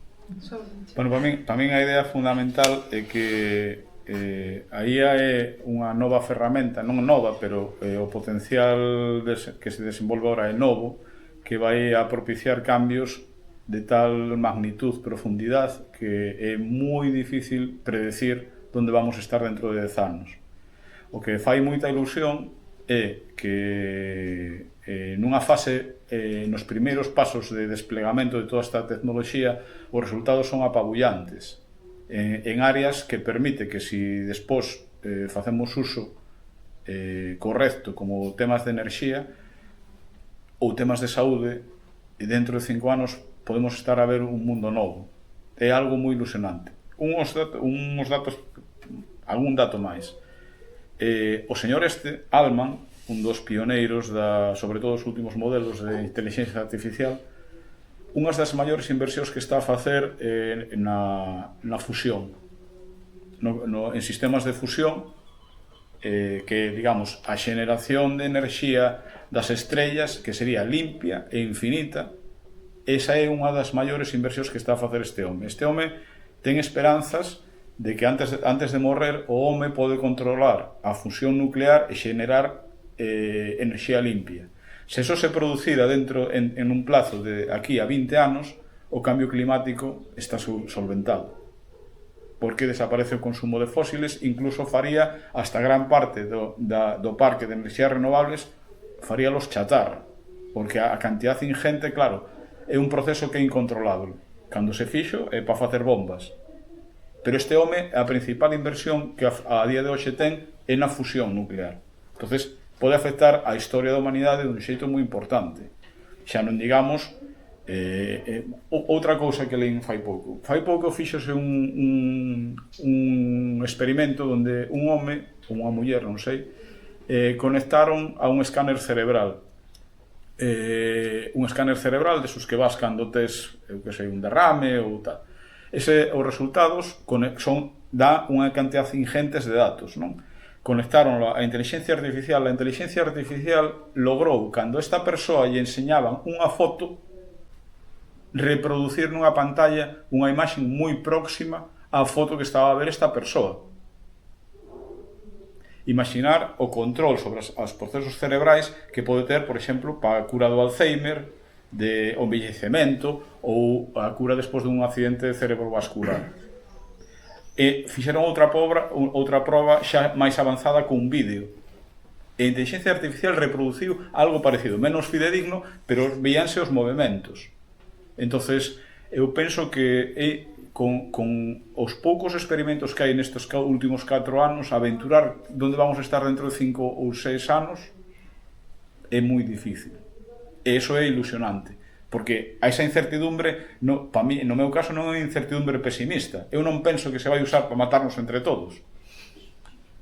Speaker 2: para min a idea fundamental é que a IA é unha nova ferramenta, non nova, pero o potencial que se desenvolve agora é novo, que vai a propiciar cambios de tal magnitud, profundidade, que é moi difícil predecir onde vamos estar dentro de 10 anos. O que fai moita ilusión é que nunha fase, nos primeiros pasos de desplegamento de toda esta tecnoloxía, os resultados son apabullantes en áreas que permite que si despois facemos uso correcto, como temas de enerxía ou temas de saúde, e dentro de 5 anos podemos estar a ver un mundo novo. É algo moi ilusionante. Algún dato máis. O señor Altman, un dos pioneiros sobre todo os últimos modelos de inteligencia artificial, unhas das maiores inversións que está a facer na fusión, en sistemas de fusión, que, digamos, a xeneración de enerxía das estrellas, que sería limpia e infinita, esa é unha das maiores inversións que está a facer este home. Este home ten esperanzas de que antes de morrer o home pode controlar a fusión nuclear e xenerar enerxía limpia. Se eso se producira dentro en un plazo de aquí a 20 anos, o cambio climático está solventado. Porque desaparece o consumo de fósiles, incluso faría hasta gran parte do parque de enerxías renovables, faría los chatar, porque a cantidad ingente, claro, é un proceso que é incontrolable. Cando se fixo é para facer bombas. Pero este home, a principal inversión que a día de hoxe ten é na fusión nuclear. Entonces, pode afectar a historia da humanidade dun xeito moi importante. Xa non digamos outra cousa que leín fai pouco fíxose un experimento onde un home ou unha muller, non sei, conectaron a un escáner cerebral desos que vas cando tes, eu que sei, un derrame ou tal. Os resultados dá unha cantidad ingentes de datos, non? Conectaron a inteligencia artificial. A inteligencia artificial logrou, cando esta persoa lle enseñaban unha foto, reproducir nunha pantalla unha imaxe moi próxima á foto que estaba a ver esta persoa. Imaginar o control sobre os procesos cerebrais que pode ter, por exemplo, para a cura do Alzheimer, de envellecemento ou a cura despois dun accidente cerebrovascular. E fixeron outra proba xa máis avanzada con un vídeo. E a inteligencia artificial reproduciu algo parecido, menos fidedigno, pero veíanse os movementos. Entonces, eu penso que con os poucos experimentos que hai nestes últimos 4 anos, aventurar onde vamos a estar dentro de 5 ou 6 anos é moi difícil. E iso é ilusionante, porque a esa incertidumbre, para mí, no meu caso, non é incertidumbre pesimista. Eu non penso que se vai usar para matarnos entre todos.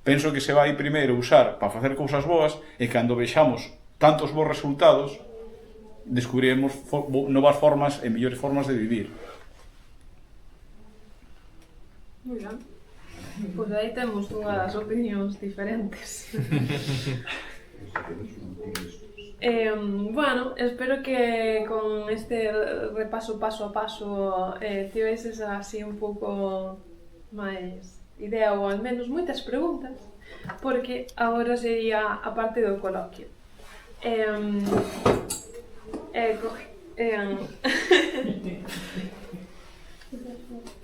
Speaker 2: Penso que se vai primeiro usar para facer cousas boas, e cando vexamos tantos bons resultados, descubriremos novas formas e mellores formas de vivir.
Speaker 1: Moi ben. Pois aí temos dúas opinións diferentes. Bueno, espero que con este repaso paso a paso tiveses así un pouco máis idea ou al menos moitas preguntas, porque agora sería a parte do coloquio.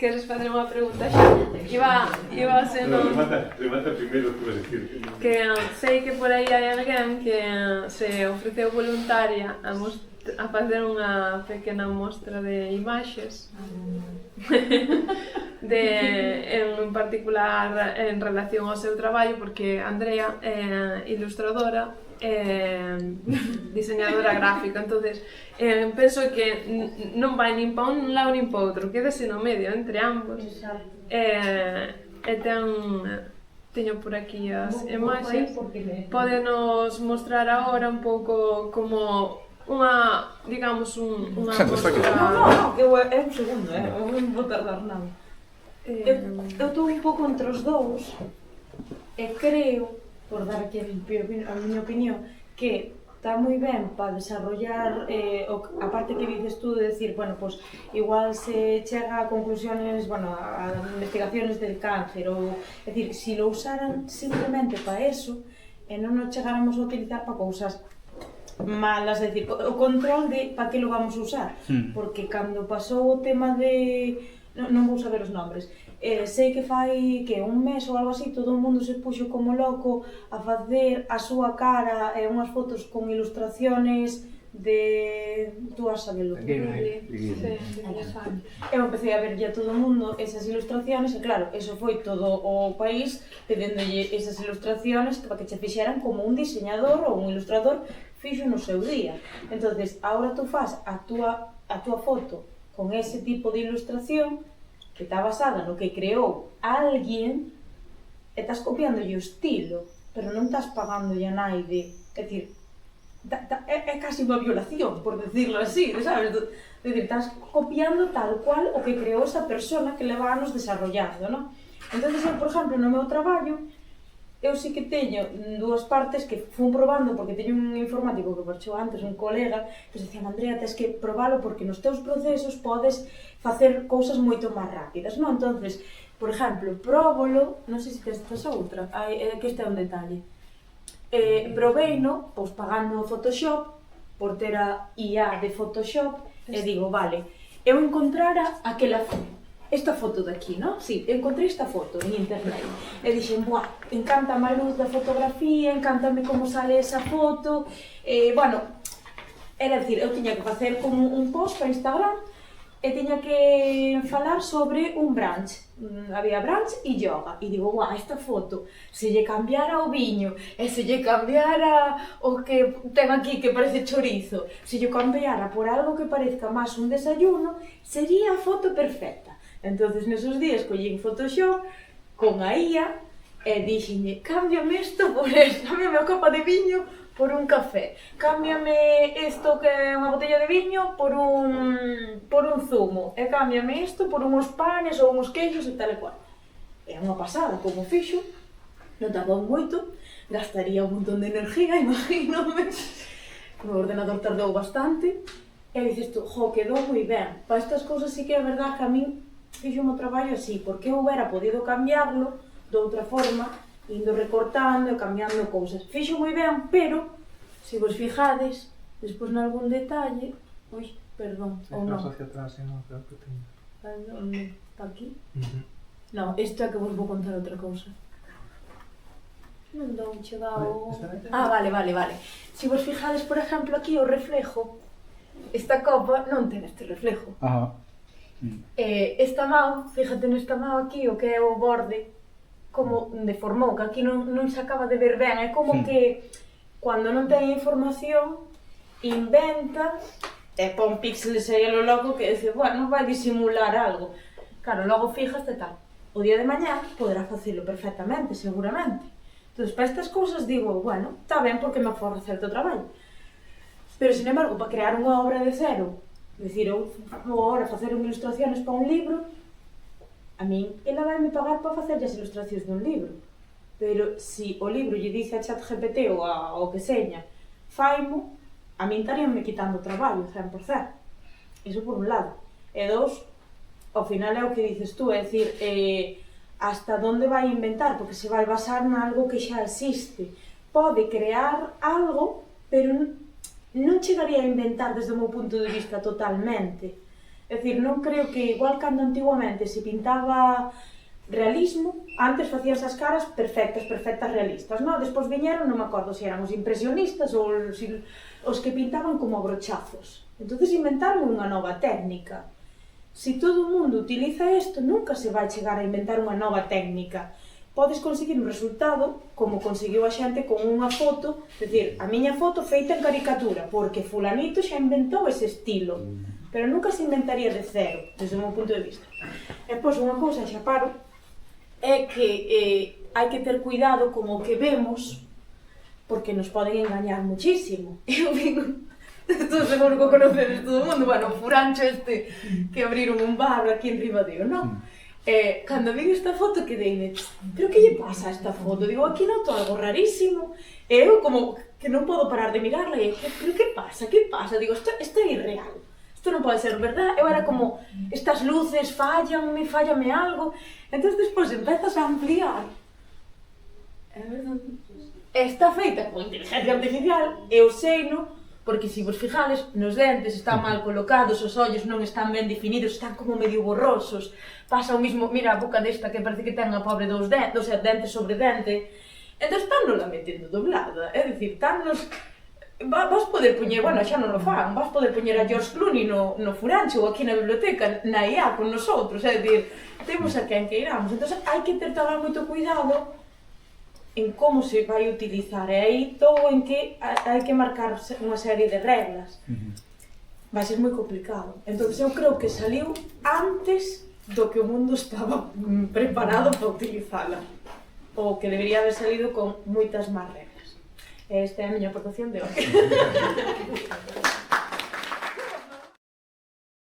Speaker 1: Queres fazer unha pregunta xa? Iba a ser
Speaker 2: Remata primeiro o que vas dicir.
Speaker 1: Que sei que por aí hai alguén que se ofreceu voluntaria a facer unha pequena mostra de imaxes en particular en relación ao seu traballo, porque Andrea é ilustradora, diseñadora gráfica, entonces penso que non vai nin pa un lado nin pa outro, quédese no medio entre ambos. Teño por aquí as imaxes. Pódenos mostrar agora un pouco como unha, digamos, unha mostra.
Speaker 4: No, que é un segundo, non vou tardar nada. Eu estou un pouco entre os dous e creo, por dar aquí a miña opinión, que está moi ben para desarrollar a parte que dices tú de decir, bueno, pues igual se chega a conclusiones, bueno, a investigaciones del cáncer, ou, é dicir, si lo usaran simplemente para eso, e non nos chegáramos a utilizar para cousas malas, é dicir, o control de para que lo vamos a usar, porque cando pasou o tema de, non vou saber os nombres, sei que fai que un mes ou algo así todo o mundo se puxo como loco a facer a súa cara e unhas fotos con ilustraciones de... Tú has sabelo. Eu empecé a ver ya todo o mundo esas ilustraciones e claro, eso foi todo o país pedéndolle esas ilustraciones para que che fixeran como un diseñador ou un ilustrador fixo no seu día. Entonces, agora tú faz a túa foto con ese tipo de ilustración que está basada no que creou alguén e estás copiándolle o estilo, pero non estás pagándolle a naide, é dicir, é casi unha violación, por decirlo así, sabes? É dicir, estás copiando tal cual o que creou esa persona que leva anos desarrollando, non? Entón, eu, por exemplo, no meu traballo, eu sí que teño dúas partes que fun probando, porque teño un informático que marchou antes, un colega, que se dicían, Andrea, tens que probalo porque nos teus procesos podes facer cousas moito máis rápidas, non? Entonces, por exemplo, próbolo, non sei se tes esa outra, que este é un detalle. Probeino, pois pagando o Photoshop, por ter a IA de Photoshop, e digo, vale, eu encontrara esta foto de aquí, non? Sí, encontrei esta foto en internet. E dixen, buah, encántame a luz da fotografía, encántame como sale esa foto. Bueno, era dicir, eu tiña que facer como un post para Instagram e tiña que falar sobre un brunch. Había brunch e yoga. E digo, buah, esta foto, se lle cambiara o viño, e se lle cambiara o que ten aquí que parece chorizo, se lle cambiara por algo que parezca máis un desayuno, sería a foto perfecta. Entonces, nesos días, collín Photoshop con a IA e dixenlle, cámbiame isto por esto, cámbiame a copa de viño por un café, cámbiame isto que é unha botella de viño por un zumo, e cámbiame isto por uns panes ou uns queixos e tal e cual. É unha pasada, como fixo, non tardou moito, gastaría un montón de energía, imagínome. O ordenador tardou bastante, e dices tú, jo, quedou moi ben. Para estas cousas sí que é verdad que a min fixo o traballo así, porque eu hubiera podido cambiarlo de outra forma, indo recortando e cambiando cousas. Fixo moi ben, pero, se vos fijades, despois nalgún detalle, ui, perdón, ou non.
Speaker 3: Hacia atrás, non, creo que teño.
Speaker 4: Onde? Está aquí? Non, isto é que vos vou contar outra cousa. Non dou chegado... Vale. Se vos fijades, por exemplo, aquí o reflejo, esta copa non ten este reflejo.
Speaker 2: Ajá.
Speaker 4: Esta mão, fíjate nesta mão aquí, o que é o borde, como deformou, que aquí non se acaba de ver ben, é como que cando non ten información inventa e pon píxeles aí a lo loco que dice, bueno, vai disimular algo. Claro, logo fíjate tal, o día de mañá poderá facelo perfectamente, seguramente. Entón, para estas cousas digo, bueno, está ben porque me aforra certo traballo. Pero, sin embargo, para crear unha obra de cero, dicir, eu vou agora facer ilustraciones para un libro, a min, ela vai me pagar para facer as ilustracións dun libro. Pero, se o libro lle dice a ChatGPT ou ao que seña, faimo, a min estaríanme quitando o traballo, 100%. Iso por un lado. E dos, ao final é o que dices tú, é dicir, hasta onde vai inventar, porque se vai basar nalgo que xa existe. Pode crear algo, pero non chegaría a inventar desde o meu punto de vista totalmente. É dicir, non creo que igual cando antiguamente se pintaba realismo, antes facías as caras perfectas realistas, non? Despois viñeron, non me acordo se eran os impresionistas ou os que pintaban como brochazos. Entonces inventaron unha nova técnica. Se todo o mundo utiliza isto, nunca se vai chegar a inventar unha nova técnica. Podes conseguir un resultado como conseguiu a xente con unha foto, é dicir, a miña foto feita en caricatura, porque fulanito xa inventou ese estilo, pero nunca se inventaría de cero, desde o meu punto de vista. E pois unha cousa, xa paro, é que hai que ter cuidado con o que vemos, porque nos poden engañar muchísimo. Eu digo, estou seguro que o conocedes todo o mundo, bueno, o furancho este que abriron un bar aquí en Ribadeo, non? Cando vi esta foto quedeime, pero que lle pasa a esta foto? Digo, aquí noto algo rarísimo. E eu como que non podo parar de mirarla e pero que pasa? Que pasa? Digo, isto é irreal. Isto non pode ser verdad. Eu era como, estas luces fallame algo. Entón, despois empezas a ampliar. É verdade. Está feita con inteligencia artificial, eu seino, porque se vos fijades, nos dentes están mal colocados, os ollos non están ben definidos, están como medio borrosos. Pasa o mismo, mira a boca desta que parece que ten a pobre dous dentes, o sea, dente sobre dente. Entón, están la metendo doblada, é dicir, tannos... Vas poder poñer, bueno, xa non o fan, vas poder poñer a George Clooney no furancho ou aquí na biblioteca, na IA con nosotros, é dicir, temos a quen que iramos. Entón, hai que ter tamén moito cuidado en como se vai utilizar, e aí todo en que hai que marcar unha serie de reglas. Vai ser moi complicado. Entón, eu creo que saliu antes do que o mundo estaba preparado para utilizala, ou que debería haber salido con moitas máis reglas. Esta é a miña aportación de hoxe.